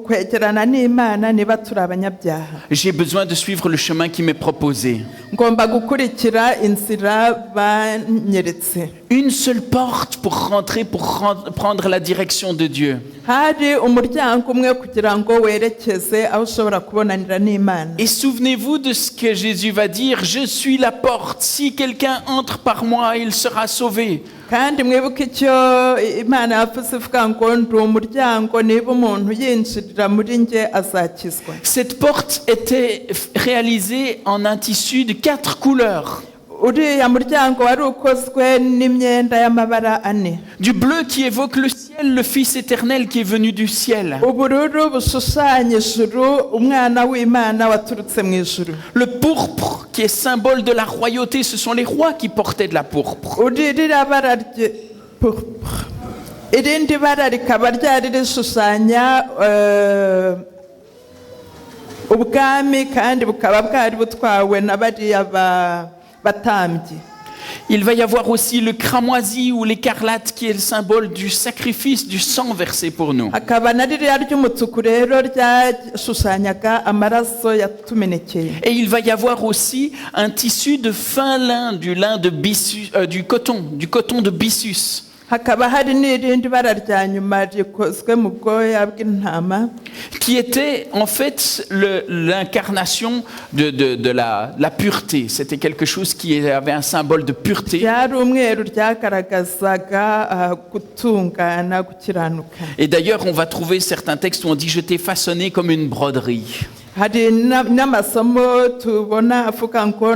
kwegerana n'Imana niba turi abanyabyaha. J'ai besoin de suivre le chemin qui m'est proposé. Ngomba gukurikira inzira banyeretse. Une seule porte pour rentrer, prendre la direction de Dieu. Hari umuryango umwe kugira ngo werekeze aho ushobora kubonanira n'Imana. Et souvenez-vous de ce que Jésus va dire, je suis la porte, si quelqu'un entre par moi, il sera sauvé. Kandi mwibuke icyo Imana yavuze ivuga ngo ndi umuryango, niba umuntu yinjirira muri nge azakizwa. Cette porte était réalisée en un tissu de 4 couleurs. Uriya muryango wari ukozwe n'imyenda y'amabara 4. Du bleu qui évoque le ciel, le Fils éternel qui est venu du ciel. Ubururu bushushanya ijuru, umwana w'Imana waturutse mu ijuru. Le pourpre qui est symbole de la royauté, ce sont les rois qui portaient de la pourpre. purpura irindi bara rikaba ryari rishushanya ubwami kandi bukaba bwari butwawe na bariya batambyi. Il va y avoir aussi le cramoisi ou l'écarlate qui est le symbole du sacrifice du sang versé pour nous. Hakaba na ririya ry'umutuku rero ryashushanyaga amaraso yatumenekeye. Et il va y avoir aussi un tissu de fin lin, du lin de byssus, du coton de byssus. Hakaba hari n'irindi bara rya nyuma rikozwe mu bwoya bw'intama, qui était en fait l'incarnation de la pureté. C'était quelque chose qui avait un symbole de pureté. ryari umweru ryagaragazaga gutungana gukiranuka. Et d'ailleurs, on va trouver certains textes où on dit « Je t'ai façonné comme une broderie ». Hari n'amasomo tubona avuga ngo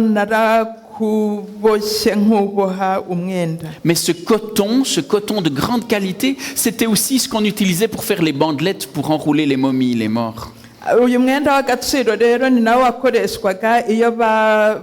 kuboshye nk'uboha umwenda. Mais ce coton de grande qualité, c'était aussi ce qu'on utilisait pour faire les bandelettes pour enrouler les momies, les morts. Uyu mwenda w'agaciro rero ni nawo wakoreshwaga iyo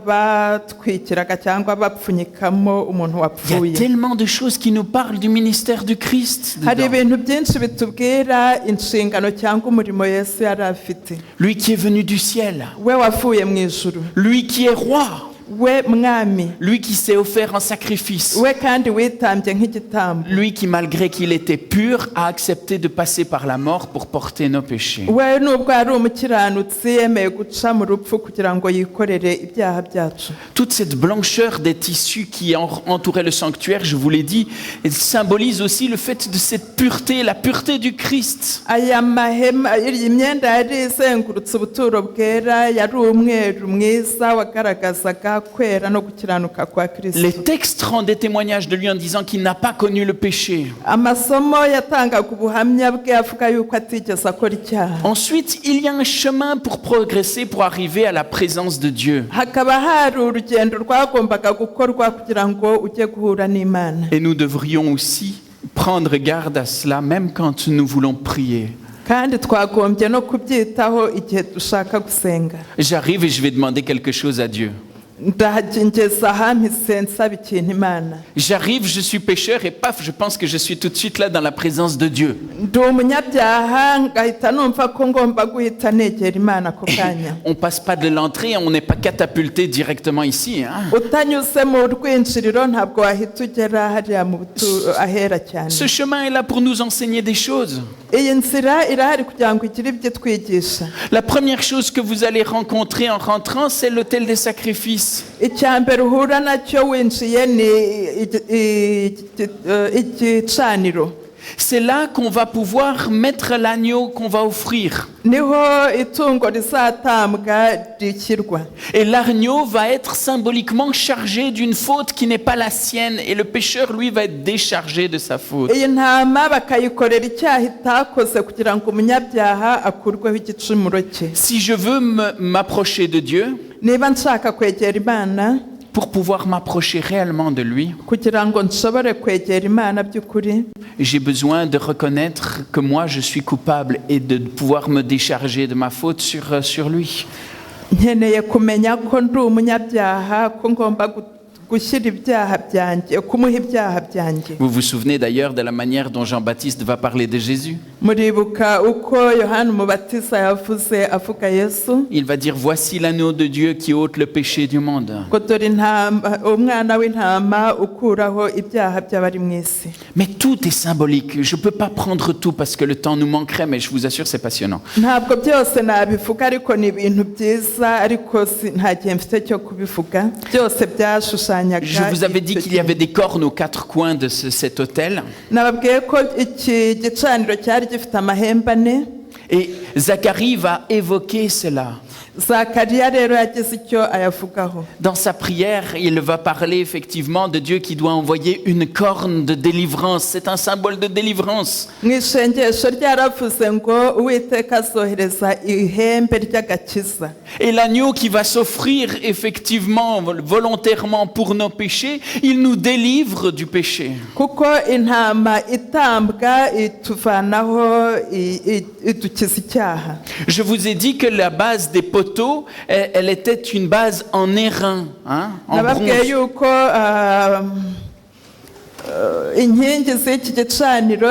batwikiraga cyangwa bapfunyikamo umuntu Il y a wapfuye. tellement de choses qui nous parlent du ministère du Christ. Hari dedans. ibintu byinshi bitubwira inshingano cyangwa umurimo Yesu yari afite. Lui qui est venu du ciel, We wavuye mu ijuru, lui qui est roi, we mwami, lui qui s'est offert en sacrifice. we kandi witambye nk'igitambo, Lui qui, malgré qu'il était pur, a accepté de passer par la mort pour porter nos péchés. we nubwo ari umukiranutsi yemeye guca mu rupfu kugira ngo yikorere ibyaha byacu. Toute cette blancheur des tissus qui entouraient le sanctuaire, je vous l'ai dit, elle symbolise aussi le fait de cette pureté, la pureté du Christ. Aya mahema, iyi myenda yari izengurutse ubuturo bwera, yari umweru mwiza wagaragazaga kwera no gukiranuka kwa Kristo. Les textes rendaient témoignage de lui en disant qu'il n'a pas connu le péché. Amasomo yatangaga ubuhamya bwe avuga yuko atigeze akora icyaha. Ensuite, il y a un chemin pour progresser, pour arriver à la présence de Dieu. Hakaba hari urugendo rwagombaga gukorwa kugira ngo ujye guhura n'Imana. Et nous devrions aussi prendre garde à cela, même quand nous voulons prier. Kandi twagombye no kubyitaho igihe dushaka gusenga. J'arrive et je vais demander quelque chose à Dieu. Ndahagengeza ahampise nsaba ikintu Imana. J'arrive, je suis pécheur et paf, je pense que je suis tout de suite là dans la présence de Dieu. Ndi umunyabyaha ngahita numva ko ngomba guhita negera Imana ako kanya. On passe pas de l'entrée, on n'est pas catapulté directement ici. Hein. Utanyuze mu rwinjiriro ntabwo wahita ugera hariya mu ahera cyane. Ce chemin est là pour nous enseigner des choses. Iyi nzira irahari kugira ngo igire ibyo twigisha. La première chose que vous allez rencontrer en rentrant, c'est l'autel des sacrifices. Icya mbere uhura nacyo winjiye ni igicaniro. C'est là qu'on va pouvoir mettre l'agneau qu'on va offrir. Niho itungo rizatambwa rishyirwa. Et l'agneau va être symboliquement chargé d'une faute qui n'est pas la sienne. Et le pécheur, lui, va être déchargé de sa faute. Iyi ntama bakayikorera icyaha itakoze kugira ngo umunyabyaha akurweho igicumuro cye. Si je veux m'approcher de Dieu, Niba nshaka kwegera Imana, pour pouvoir m'approcher réellement de lui, kugira ngo nshobore kwegera Imana by'ukuri, j'ai besoin de reconnaître que moi je suis coupable et de pouvoir me décharger de ma faute sur lui. nkeneye kumenya ko ndi umunyabyaha, ko ngomba gushyira ibyaha byanjye, kumuha ibyaha byanjye. Vous vous souvenez d'ailleurs de la manière dont Jean-Baptiste va parler de Jésus? Muribuka uko Yohana Umubatiza yavuze avuga Yesu, Il va dire, voici l'agneau de Dieu qui ôte le péché du monde. ngo dore umwana w'intama ukuraho ibyaha by'abari mu isi. Mais tout est symbolique. Je ne peux pas prendre tout parce que le temps nous manquerait, mais je vous assure, c'est passionnant. Ntabwo byose nabivuga, ariko ni ibintu byiza, ariko nta gihe mfite cyo kubivuga. Byose byashushanyaga. Je vous avais dit qu'il y avait des cornes aux quatre coins de cet autel. Nababwiye ko iki gicaniro cyari gifite amahembe ane. Et Zacharie va évoquer cela. Zakariya rero yagize icyo ayavugaho. Dans sa prière, il va parler effectivement de Dieu qui doit envoyer une corne de délivrance. C'est un symbole de délivrance. Mu isengesho ryaravuze ngo Uwiteka azohereza ihembe ry'agakiza. Et l'agneau qui va s'offrir effectivement, volontairement pour nos péchés, il nous délivre du péché. Kuko intama itambwa ituvanaho idukiza icyaha. Je vous ai dit que la base des poteaux, elle était une base en airain, hein, en Nababwiye bronze. yuko inkingi z'iki gicaniro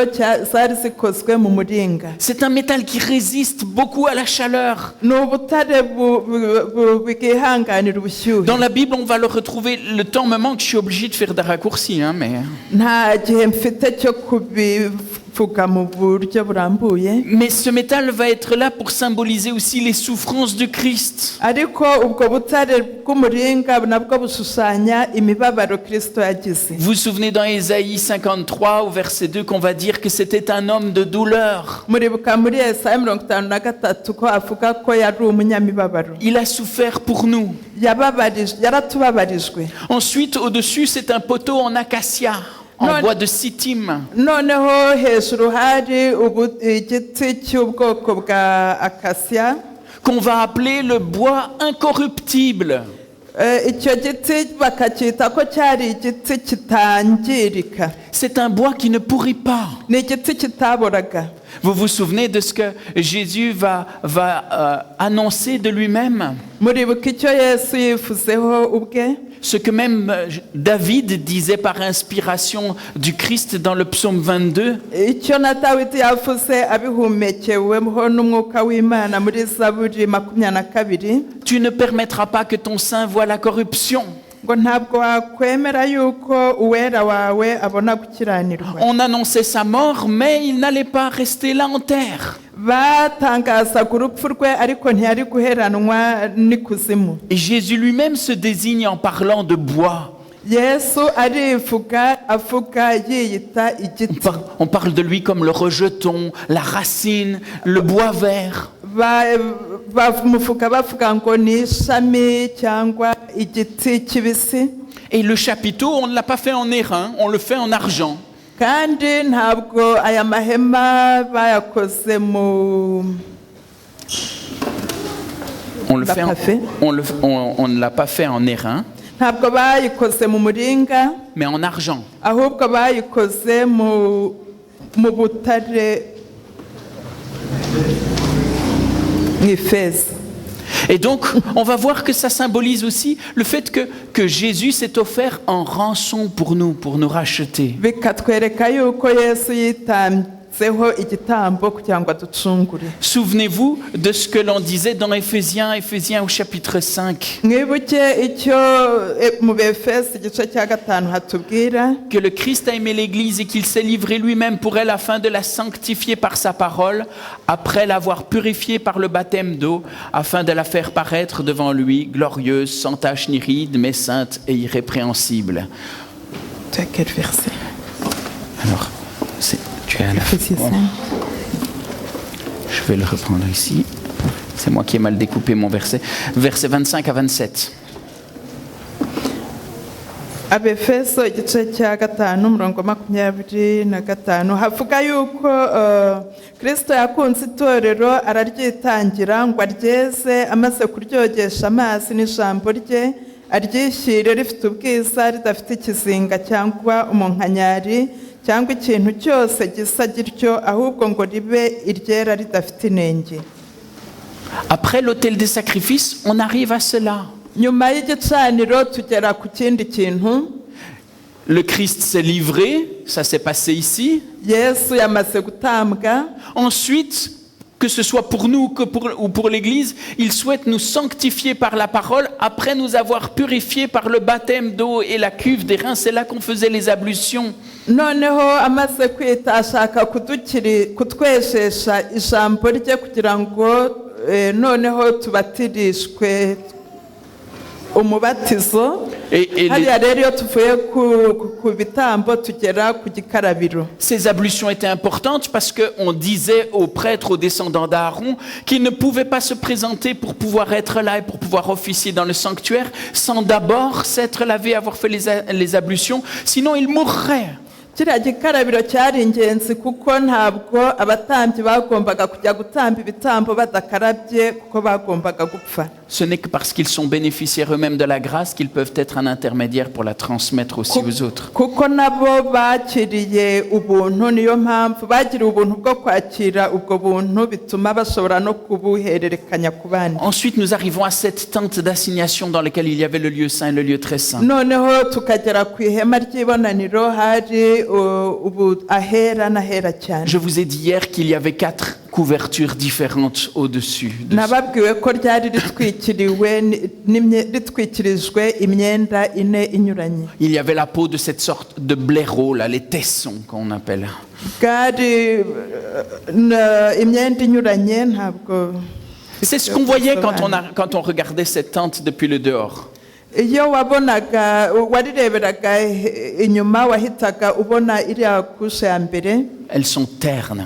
zari zikozwe mu muringa. C'est un métal qui résiste beaucoup à la chaleur. Ni ubutare bwihanganira ubushyuhe. Dans la Bible, on va le retrouver. Le temps me manque, je suis obligé de faire des raccourcis, mais... Nta gihe mfite cyo kubivuga mu buryo burambuye. Mais ce métal va être là pour symboliser aussi les souffrances de Christ. Ariko ubwo butare bw'umuringa nabwo bushushanya imibabaro Kristo yagize. Vous vous souvenez dans Ésaïe 53 au verset 2 qu'on va dire que c'était un homme de douleur. Muribuka muri Yesaya 53 ko avuga ko yari umunyamibabaro. Il a souffert pour nous. Yaratubabarijwe. Ensuite, au-dessus, c'est un poteau en acacia, en bois de sittim. Noneho hejuru hari igiti cy'ubwoko bwa akasiya Qu'on va appeler le bois incorruptible. icyo giti bakacyita ko cyari igiti kitangirika. C'est un bois qui ne pourrit pas. Ni igiti kitaboraga. Vous vous souvenez de ce que Jésus va annoncer de lui-même? Muribuka icyo Yesu yifuzeho ubwe? Ce que même David disait par inspiration du Christ dans le psaume 22. Icyo na Dawidi yavuze abihumekewemo n'umwuka w'Imana muri Zaburi 22. Tu ne permettras pas que ton sein voie la corruption. Ngo ntabwo wakwemera yuko uwera wawe abona gukiranirwa. On annonçait sa mort, mais il n'allait pas rester là en terre. Batangazaga urupfu rwe ariko ntiyari guheranwa n'ikuzimu. Et Jésus lui-même se désigne en parlant de bois. Yesu arivuga avuga yiyita igiti. On parle de lui comme le rejeton, la racine, le bois vert. Bamuvuga bavuga ngo ni ishami cyangwa igiti kibisi. Et le chapiteau, on ne l'a pas fait en airain, on le fait en argent. Kandi ntabwo aya mahema bayakoze mu On ne l'a pas fait en airain, ntabwo bayikoze mu muringa, mais en argent. ahubwo bayikoze mu butare n'ifeza. Et donc, on va voir que ça symbolise aussi le fait que Jésus s'est offert en rançon pour nous racheter. Bikatwereka yuko Yesu yitanzeho igitambo kugira ngo aducungure. Souvenez-vous de ce que l'on disait dans Éphésiens au chapitre 5. Mwibuke icyo mu Befesi igice cya 5 hatubwira que le Christ a aimé l'Église et qu'il s'est livré lui-même pour elle afin de la sanctifier par sa parole, après l'avoir purifiée par le baptême d'eau, afin de la faire paraître devant lui, glorieuse, sans tache ni ride, mais sainte et irrépréhensible. Tu as quel verset? Alors, tu es à la fin. Je vais le reprendre ici. C'est moi qui ai mal découpé mon verset. Versets 25 à 27. Abefeso igice cya 5 umurongo 25 havuga yuko Kristo yakunze itorero araryitangira ngo aryeze amaze kuryogesha amazi n'ijambo rye aryishyire rifite ubwiza ridafite ikizinga cyangwa umunkanyari cyangwa ikintu cyose gisa gityo ahubwo ngo ribe iryera ridafite inenge. Après l'autel des sacrifices, on arrive à cela. Nyuma y'igicaniro tugera ku kindi kintu. Le Christ s'est livré, ça s'est passé ici. Yesu yamaze gutambwa. Ensuite, que ce soit pour nous ou pour l'Église, il souhaite nous sanctifier par la parole après nous avoir purifiés par le baptême d'eau et la cuve des reins. C'est là qu'on faisait les ablutions. Noneho amaze kwita ashaka kutweshesha ijambo rye kugira ngo noneho tubatirishwe umubatizo. Hariya rero iyo tuvuye ku bitambo tugera ku gikarabiro. Ces ablutions étaient importantes parce qu'on disait aux prêtres, aux descendants d'Aaron, qu'ils ne pouvaient pas se présenter pour pouvoir être là et pour pouvoir officier dans le sanctuaire sans d'abord s'être lavés, avoir fait les ablutions, sinon ils mourraient. kiriya gikarabiro cyari ingenzi kuko ntabwo abatambyi bagombaga kujya gutamba ibitambo badakarabye kuko bagombaga gupfa. Ce n'est que parce qu'ils sont bénéficiaires eux-mêmes de la grâce qu'ils peuvent être un intermédiaire pour la transmettre aussi aux autres. Kuko nabo bakiriye ubuntu, niyo mpamvu bagiriye ubuntu bwo kwakira ubwo buntu bituma bashobora no kubuhererekanya ku bandi. Ensuite, nous arrivons à cette tente d'assignation dans laquelle il y avait le lieu saint et le lieu très saint. Noneho tukagera ku ihema ry'ibonaniro hari ahera n'ahera cyane. Je vous ai dit hier qu'il y avait 4 couvertures différentes au-dessus. Nababwiwe ko ryari ritwikirijwe imyenda ine inyuranye. Il y avait la peau de cette sorte de blaireau, là, les tessons qu'on appelle. Bwari imyenda inyuranye ntabwo. C'est ce qu'on voyait quand on regardait cette tente depuis le dehors. Iyo warireberaga inyuma wahitaga ubona iriya kushe ya mbere. Elles sont ternes.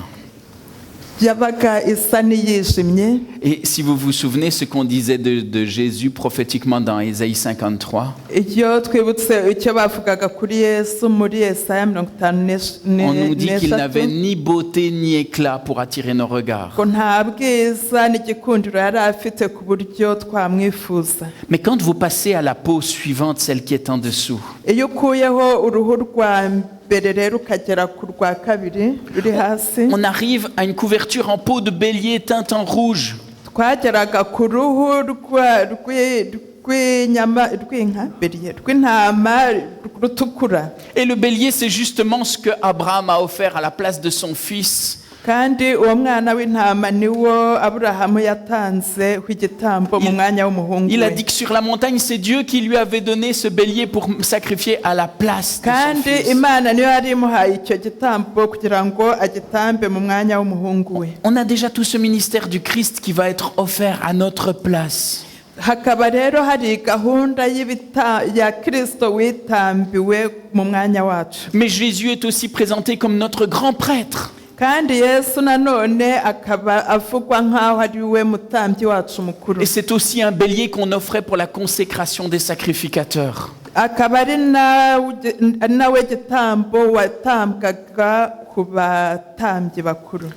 Yabaga isa n'iyijimye. Et si vous vous souvenez ce qu'on disait de Jésus prophétiquement dans Ésaïe 53, Iyo twibutse icyo bavugaga kuri Yesu muri Yesaya 55 on nous dit qu'il n'avait ni beauté ni éclat pour attirer nos regards. ko nta bwiza n'igikundiro yari afite ku buryo twamwifuza. Mais quand vous passez à la peau suivante, celle qui est en dessous, Iyo ukuyeho uruhu rwa mbere rero ukagera ku rwa kabiri ruri hasi, on arrive à une couverture en peau de bélier teinte en rouge. twageraga ku ruhu rw'intama rutukura. Et le bélier, c'est justement ce que Abraham a offert à la place de son fils. Kandi uwo mwana w'intama niwo Aburahamu yatanze w'igitambo mu mwanya w'umuhungu Il a we. dit que sur la montagne, c'est Dieu qui lui avait donné ce bélier pour sacrifier à la place de son Kandi fils. Imana niyo yari imuhaye icyo gitambo kugira ngo agitambe mu mwanya w'umuhungu we. On a déjà tout ce ministère du Christ qui va être offert à notre place. Hakaba rero hari gahunda ya Kristo witambiwe mu mwanya wacu. Mais Jésus est aussi présenté comme notre grand prêtre. Kandi Yesu nanone akaba avugwa nk'aho ari we mutambyi wacu mukuru. Et c'est aussi un bélier qu'on offrait pour la consécration des sacrificateurs. Akaba ari nawe gitambo watambwaga ku batambyi bakuru.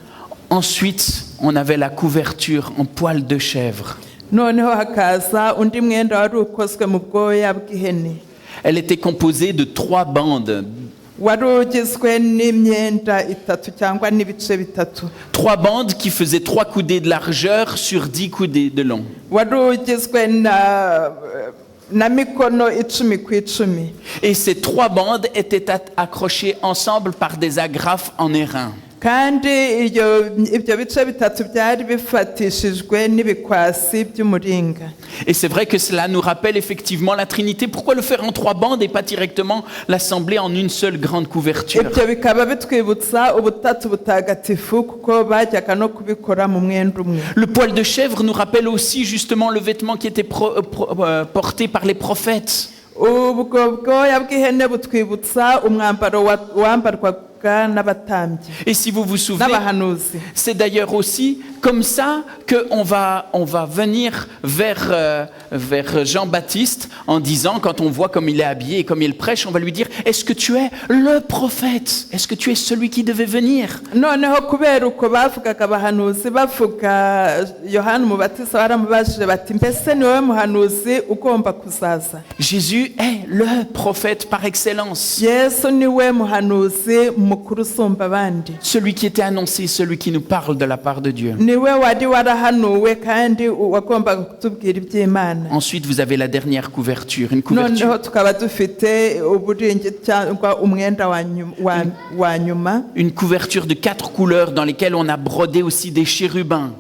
Ensuite, on avait la couverture en poil de chèvre. Noneho hakaza undi mwenda wari ukozwe mu bwoya bw'ihene. Elle était composée de 3 bandes. Wari ugizwe n'imyenda itatu cyangwa n'ibice bitatu. 3 bandes qui faisaient 3 coudées de largeur sur 10 coudées de long. Wari ugizwe na mikono 10 ku 10. Et ces 3 bandes étaient accrochées ensemble par des agrafes en airain. Kandi ibyo bice bitatu byari bifatishijwe n'ibikwasi by'umuringa. Et c'est vrai que cela nous rappelle effectivement la Trinité. Pourquoi le faire en 3 bandes et pas directement l'assembler en une seule grande couverture? Ibyo bikaba bitwibutsa ubutatu butagatifu kuko bajyaga no kubikora mu mwenda umwe. Le poil de chèvre nous rappelle aussi justement le vêtement qui était porté par les prophètes. Ubwo bwoya bw'ihene butwibutsa umwambaro wambarwaga n'abatambyi. Et si vous vous souvenez, n'abahanuzi. c'est d'ailleurs aussi comme ça qu'on va venir vers Jean-Baptiste en disant, quand on voit comme il est habillé et comme il prêche, on va lui dire, est-ce que tu es le prophète? Est-ce que tu es celui qui devait venir? Noneho kubera uko bavugaga abahanuzi bavuga Yohana Umubatiza baramubajije bati mbese ni wowe muhanuzi ugomba kuzaza? Jésus est le prophète par excellence. Yesu ni we muhanuzi mukuru usumba abandi. Celui qui était annoncé, celui qui nous parle de la part de Dieu. Ni we wari warahanuwe kandi wagombaga kutubwira iby'Imana. Ensuite, vous avez la dernière couverture, une couverture. Noneho tukaba dufite uburingiti cyangwa umwenda wa nyuma. Une couverture de 4 couleurs dans lesquelles on a brodé aussi des chérubins.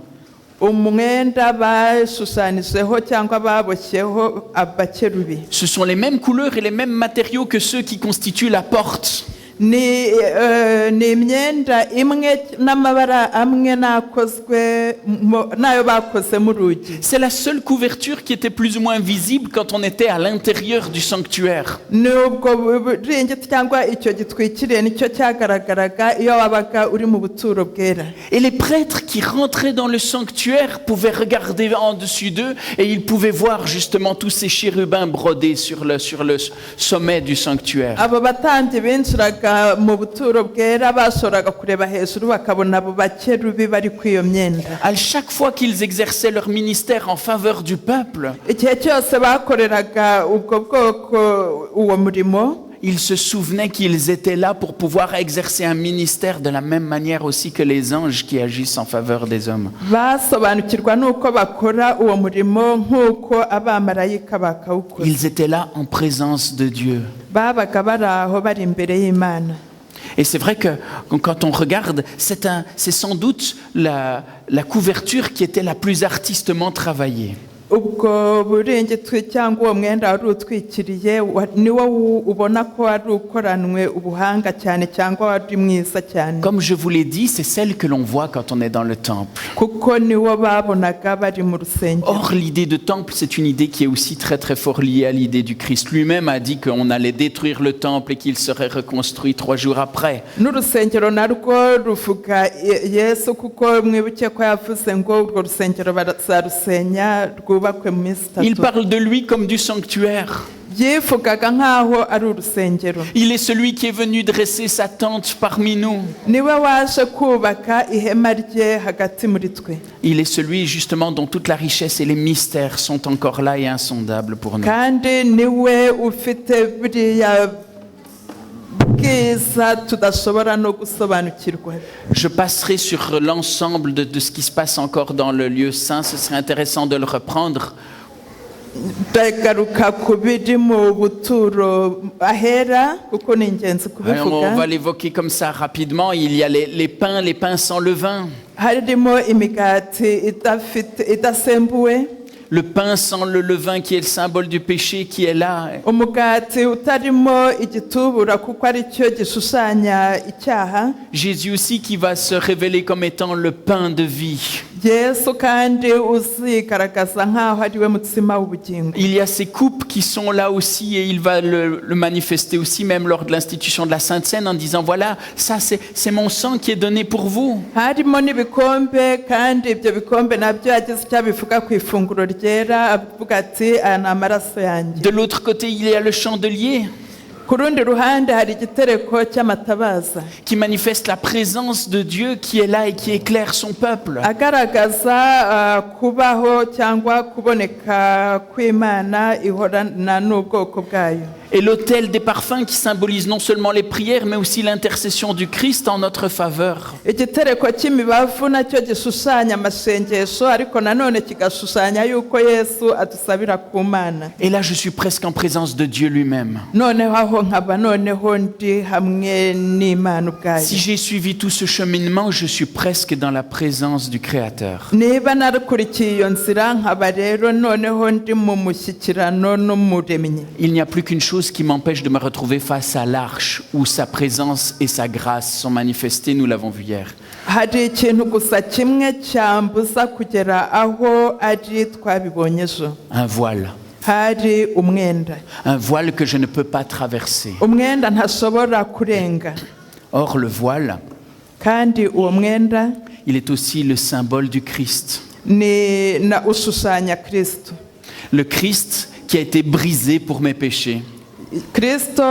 Umwenda bashushanyijeho cyangwa baboshyeho abakerubi. Ce sont les mêmes couleurs et les mêmes matériaux que ceux qui constituent la porte. Ni imyenda imwe n'amabara amwe nayo bakoze mu rugi. C'est la seule couverture qui était plus ou moins visible quand on était à l'intérieur du sanctuaire. Ni ubwo buringiti cyangwa icyo gitwikiriye nicyo cyagaragaraga iyo wabaga uri mu buturo bwera. Et les prêtres qui rentraient dans le sanctuaire pouvaient regarder en dessus d'eux et ils pouvaient voir justement tous ces chérubins brodés sur le sommet du sanctuaire. Abo batambyi binjiraga binjiraga mu buturo bwera bashoboraga kureba hejuru bakabona abo bakerubi bari kuri iyo myenda. À chaque fois qu'ils exerçaient leur ministère en faveur du peuple, Igihe cyose bakoreraga ubwo bwoko uwo murimo, ils se souvenaient qu'ils étaient là pour pouvoir exercer un ministère de la même manière aussi que les anges qui agissent en faveur des hommes. basobanukirwa n'uko bakora uwo murimo nk'uko abamarayika bakawukora. Ils étaient là en présence de Dieu. Babaga bari aho bari imbere y'Imana. Et c'est vrai que quand on regarde, c'est sans doute la couverture qui était la plus artistement travaillée. Ubwo burengetwe cyangwa uwo mwenda wari utwikiriye niwo ubona ko wari ukoranwe ubuhanga cyane cyangwa wari mwiza cyane. Comme je vous l'ai dit, c'est celle que l'on voit quand on est dans le temple. Kuko niwo babonaga bari mu rusengero. Or, l'idée de temple, c'est une idée qui est aussi très très fort liée à l'idée du Christ. Lui-même a dit qu'on allait détruire le temple et qu'il serait reconstruit 3 jours après. N'urusengero narwo ruvuga Yesu kuko mwibuke ko yavuze ngo urwo rusengero bazarusenya rwubakwe mu minsi Il 3. parle de lui comme du sanctuaire. Yivugaga nk'aho ari urusengero. Il est celui qui est venu dresser sa tente parmi nous. Niwe waje kubaka ihema rye hagati muri twe. Il est celui justement dont toute la richesse et les mystères sont encore là et insondables pour nous. Kandi niwe ufite buriya bwiza tudashobora no gusobanukirwa. Je passerai sur l'ensemble de ce qui se passe encore dans le lieu saint. Ce serait intéressant de le reprendre. Ndagaruka ku biri mu buturo ahera kuko ni ingenzi Alors, on va kubivuga. l'évoquer comme ça rapidement. Il y a les pains sans levain. Harimo imigati idasembuwe, Le pain sans le levain qui est le symbole du péché qui est là. umugati utarimo igitubura kuko ari cyo gishushanya icyaha. Jésus aussi qui va se révéler comme étant le pain de vie. Yesu kandi uzigaragaza nk'aho ari we mutsima w'ubugingo. Il y a ces coupes qui sont là aussi et il va le manifester aussi même lors de l'institution de la Sainte Seine en disant voilà, ça c'est mon sang qui est donné pour vous. Harimo n'ibikombe kandi ibyo bikombe nabyo yagize icyo abivuga ku ifunguro ryera avuga ati aya ni amaraso yanjye. De l'autre côté, il y a le chandelier Ku rundi ruhande hari igitereko cy'amatabaza qui manifeste la présence de Dieu qui est là et qui éclaire son peuple. agaragaza kubaho cyangwa kuboneka kw'Imana ihorana n'ubwoko bwayo. Et l'autel des parfums qui symbolise non seulement les prières mais aussi l'intercession du Christ en notre faveur. Igitereko cy'imibavu nacyo gishushanya amasengesho ariko nanone kigashushanya yuko Yesu adusabira ku Mana. Et là, je suis presque en présence de Dieu lui-même. Noneho aho nkaba noneho ndi hamwe n'Imana ubwayo. Si j'ai suivi tout ce cheminement, je suis presque dans la présence du Créateur. Niba narukurikiye iyo nzira nkaba rero noneho ndi mu mushyikirano n'umuremyi. Il n'y a plus qu'une chose qui m'empêche de me retrouver face à l'arche où sa présence et sa grâce sont manifestées, nous l'avons vu hier. Hari ikintu gusa kimwe cyambuza kugera aho ari twabibonye ejo. Un voile. Hari umwenda. Un voile que je ne peux pas traverser. Umwenda ntashobora kurenga. Or, le voile, Kandi uwo mwenda il est aussi le symbole du Christ. ni na ushushanya Kristo. Le Christ qui a été brisé pour mes péchés. Kristo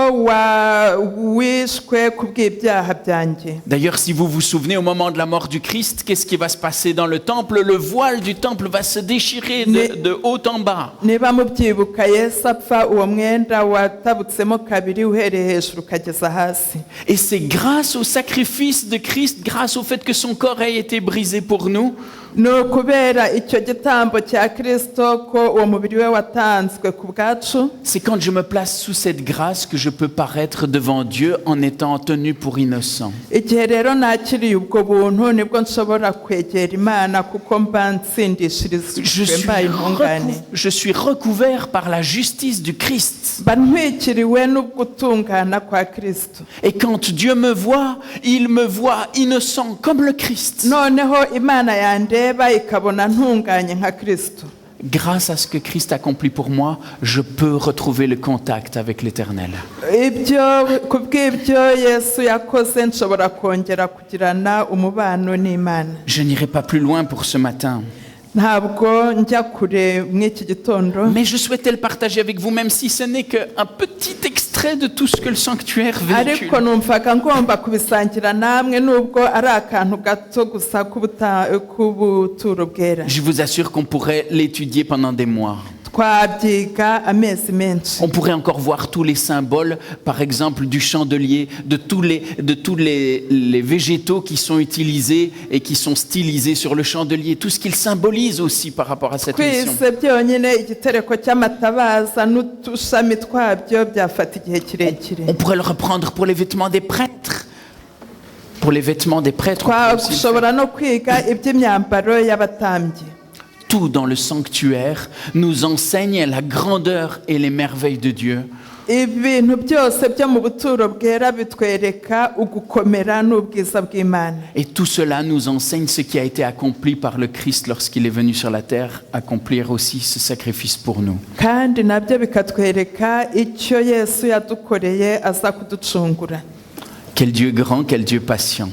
wishwe kubw'ibyaha byanjye. D'ailleurs, si vous vous souvenez, au moment de la mort du Christ, qu'est-ce qui va se passer dans le temple? Le voile du temple va se déchirer de haut en bas. Niba mubyibuka Yesu apfa uwo mwenda watabutsemo kabiri uhereye hejuru ukageza hasi. Et c'est grâce au sacrifice de Christ, grâce au fait que son corps ait été brisé pour nous, Ni ukubera icyo gitambo cya Kristo ko uwo mubiri we watanzwe ku bwacu. c'est quand je me place sous cette grâce que je peux paraître devant Dieu en étant tenu pour innocent. Igihe rero nakiriye ubwo buntu nibwo nshobora kwegera Imana kuko mba ntsindishirijwe mbaye intungane. Je suis recouvert par la justice du Christ. Mba ntwikiriwe n'ugutungana kwa Kristo. Et quand Dieu me voit, il me voit innocent comme le Christ. Noneho Imana yandeba ikabona ntunganye nka Kristo. Grâce à ce que Christ accomplit pour moi, je peux retrouver le contact avec l'Éternel. Kubw'ibyo Yesu yakoze nshobora kongera kugirana umubano n'Imana. Je n'irai pas plus loin pour ce matin. Ntabwo njya kure mw'iki gitondo. Mais je souhaitais le partager avec vous, même si ce n'est qu'un petit extrait extrait de tout ce que le sanctuaire véhicule. ariko numvaga ngomba kubisangira namwe nubwo ari akantu gato gusa k'ubuturo bwera. Je vous assure qu'on pourrait l'étudier pendant des mois. Twabyiga amezi menshi. On pourrait encore voir tous les symboles, par exemple du chandelier, de tous les végétaux qui sont utilisés et qui sont stylisés sur le chandelier, tout ce qu'ils symbolisent aussi par rapport à cette mission. Twese byonyine igitereko cy'amatabaza n'utushami twabyo byafata igihe kirekire. On pourrait le reprendre pour les vêtements des prêtres. Pour les vêtements des prêtres. Twashobora no kwiga iby'imyambaro y'abatambyi. Tout dans le sanctuaire nous enseigne la grandeur et les merveilles de Dieu. Ibintu byose byo mu buturo bwera bitwereka ugukomera n'ubwiza bw'Imana. Et tout cela nous enseigne ce qui a été accompli par le Christ lorsqu'il est venu sur la terre, accomplir aussi ce sacrifice pour nous. Kandi nabyo bikatwereka icyo Yesu yadukoreye aza kuducungura. Quel Dieu grand, quel Dieu patient.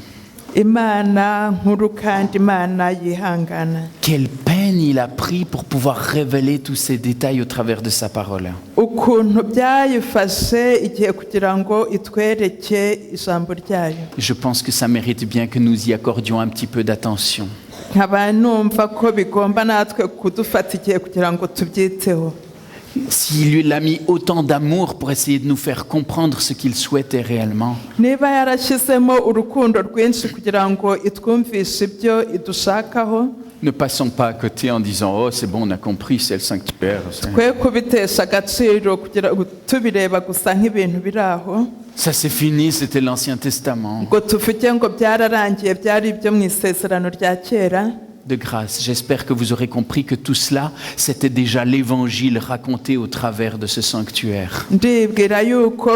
Imana nkuru kandi Imana yihangana. Quelle peine il a pris pour pouvoir révéler tous ces détails au travers de sa parole. Ukuntu byayifashe igihe kugira ngo itwereke ijambo ryayo. Je pense que ça mérite bien que nous y accordions un petit peu d'attention. Nkaba numva ko bigomba natwe kudufata igihe kugira ngo tubyiteho. S'il lui a mis autant d'amour pour essayer de nous faire comprendre ce qu'il souhaitait réellement, Niba yarashyizemo urukundo rwinshi kugira ngo itwumvishe ibyo idushakaho, ne passons pas à côté en disant « Oh, c'est bon, on a compris, c'est le sanctuaire. twe kubitesha agaciro kugira ngo tubireba gusa nk'ibintu biri aho, Ça c'est fini, c'était l'Ancien Testament. ngo tuvuge ngo byararangiye byari ibyo mu isezerano rya kera. » De grâce, j'espère que vous aurez compris que tout cela, c'était déjà l'évangile raconté au travers de ce sanctuaire. Ndibwira yuko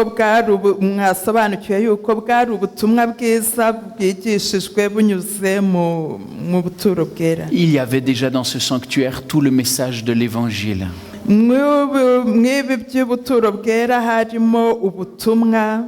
mwasobanukiwe yuko bwari ubutumwa bwiza bwigishijwe bunyuze mu buturo bwera. Il y avait déjà dans ce sanctuaire tout le message de l'évangile. Mw'ibi by'ubuturo bwera harimo ubutumwa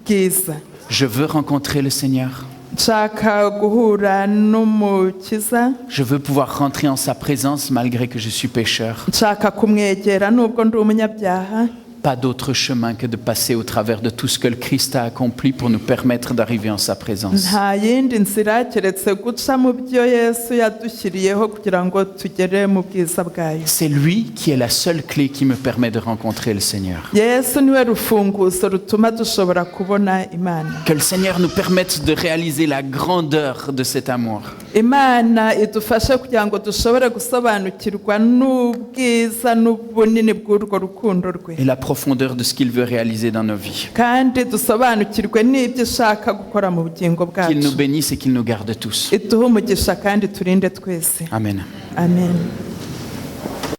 bwiza. Je veux rencontrer le Seigneur. Nshaka guhura n'umukiza. Je veux pouvoir rentrer en sa présence malgré que je suis pécheur. Nshaka kumwegera nubwo ndi umunyabyaha. Pas d'autre chemin que de passer au travers de tout ce que le Christ a accompli pour nous permettre d'arriver en sa présence. Nta yindi nzira keretse guca mu byo Yesu yadushyiriyeho kugira ngo tugere mu bwiza bwayo. C'est lui qui est la seule clé qui me permet de rencontrer le Seigneur. Yesu niwe rufunguzo rutuma dushobora kubona Imana. Que le Seigneur nous permette de réaliser la grandeur de cet amour. Imana idufashe kugira ngo dushobore gusobanukirwa n'ubwiza n'ubunini bw'urwo rukundo rwe. Et la profondeur de ce qu'il veut réaliser dans nos vies. Kandi dusobanukirwe n'ibyo ishaka gukora mu bugingo Qu'il nous bwacu. bénisse et qu'il nous garde tous. Iduhe umugisha kandi turinde twese. Amen. Amen.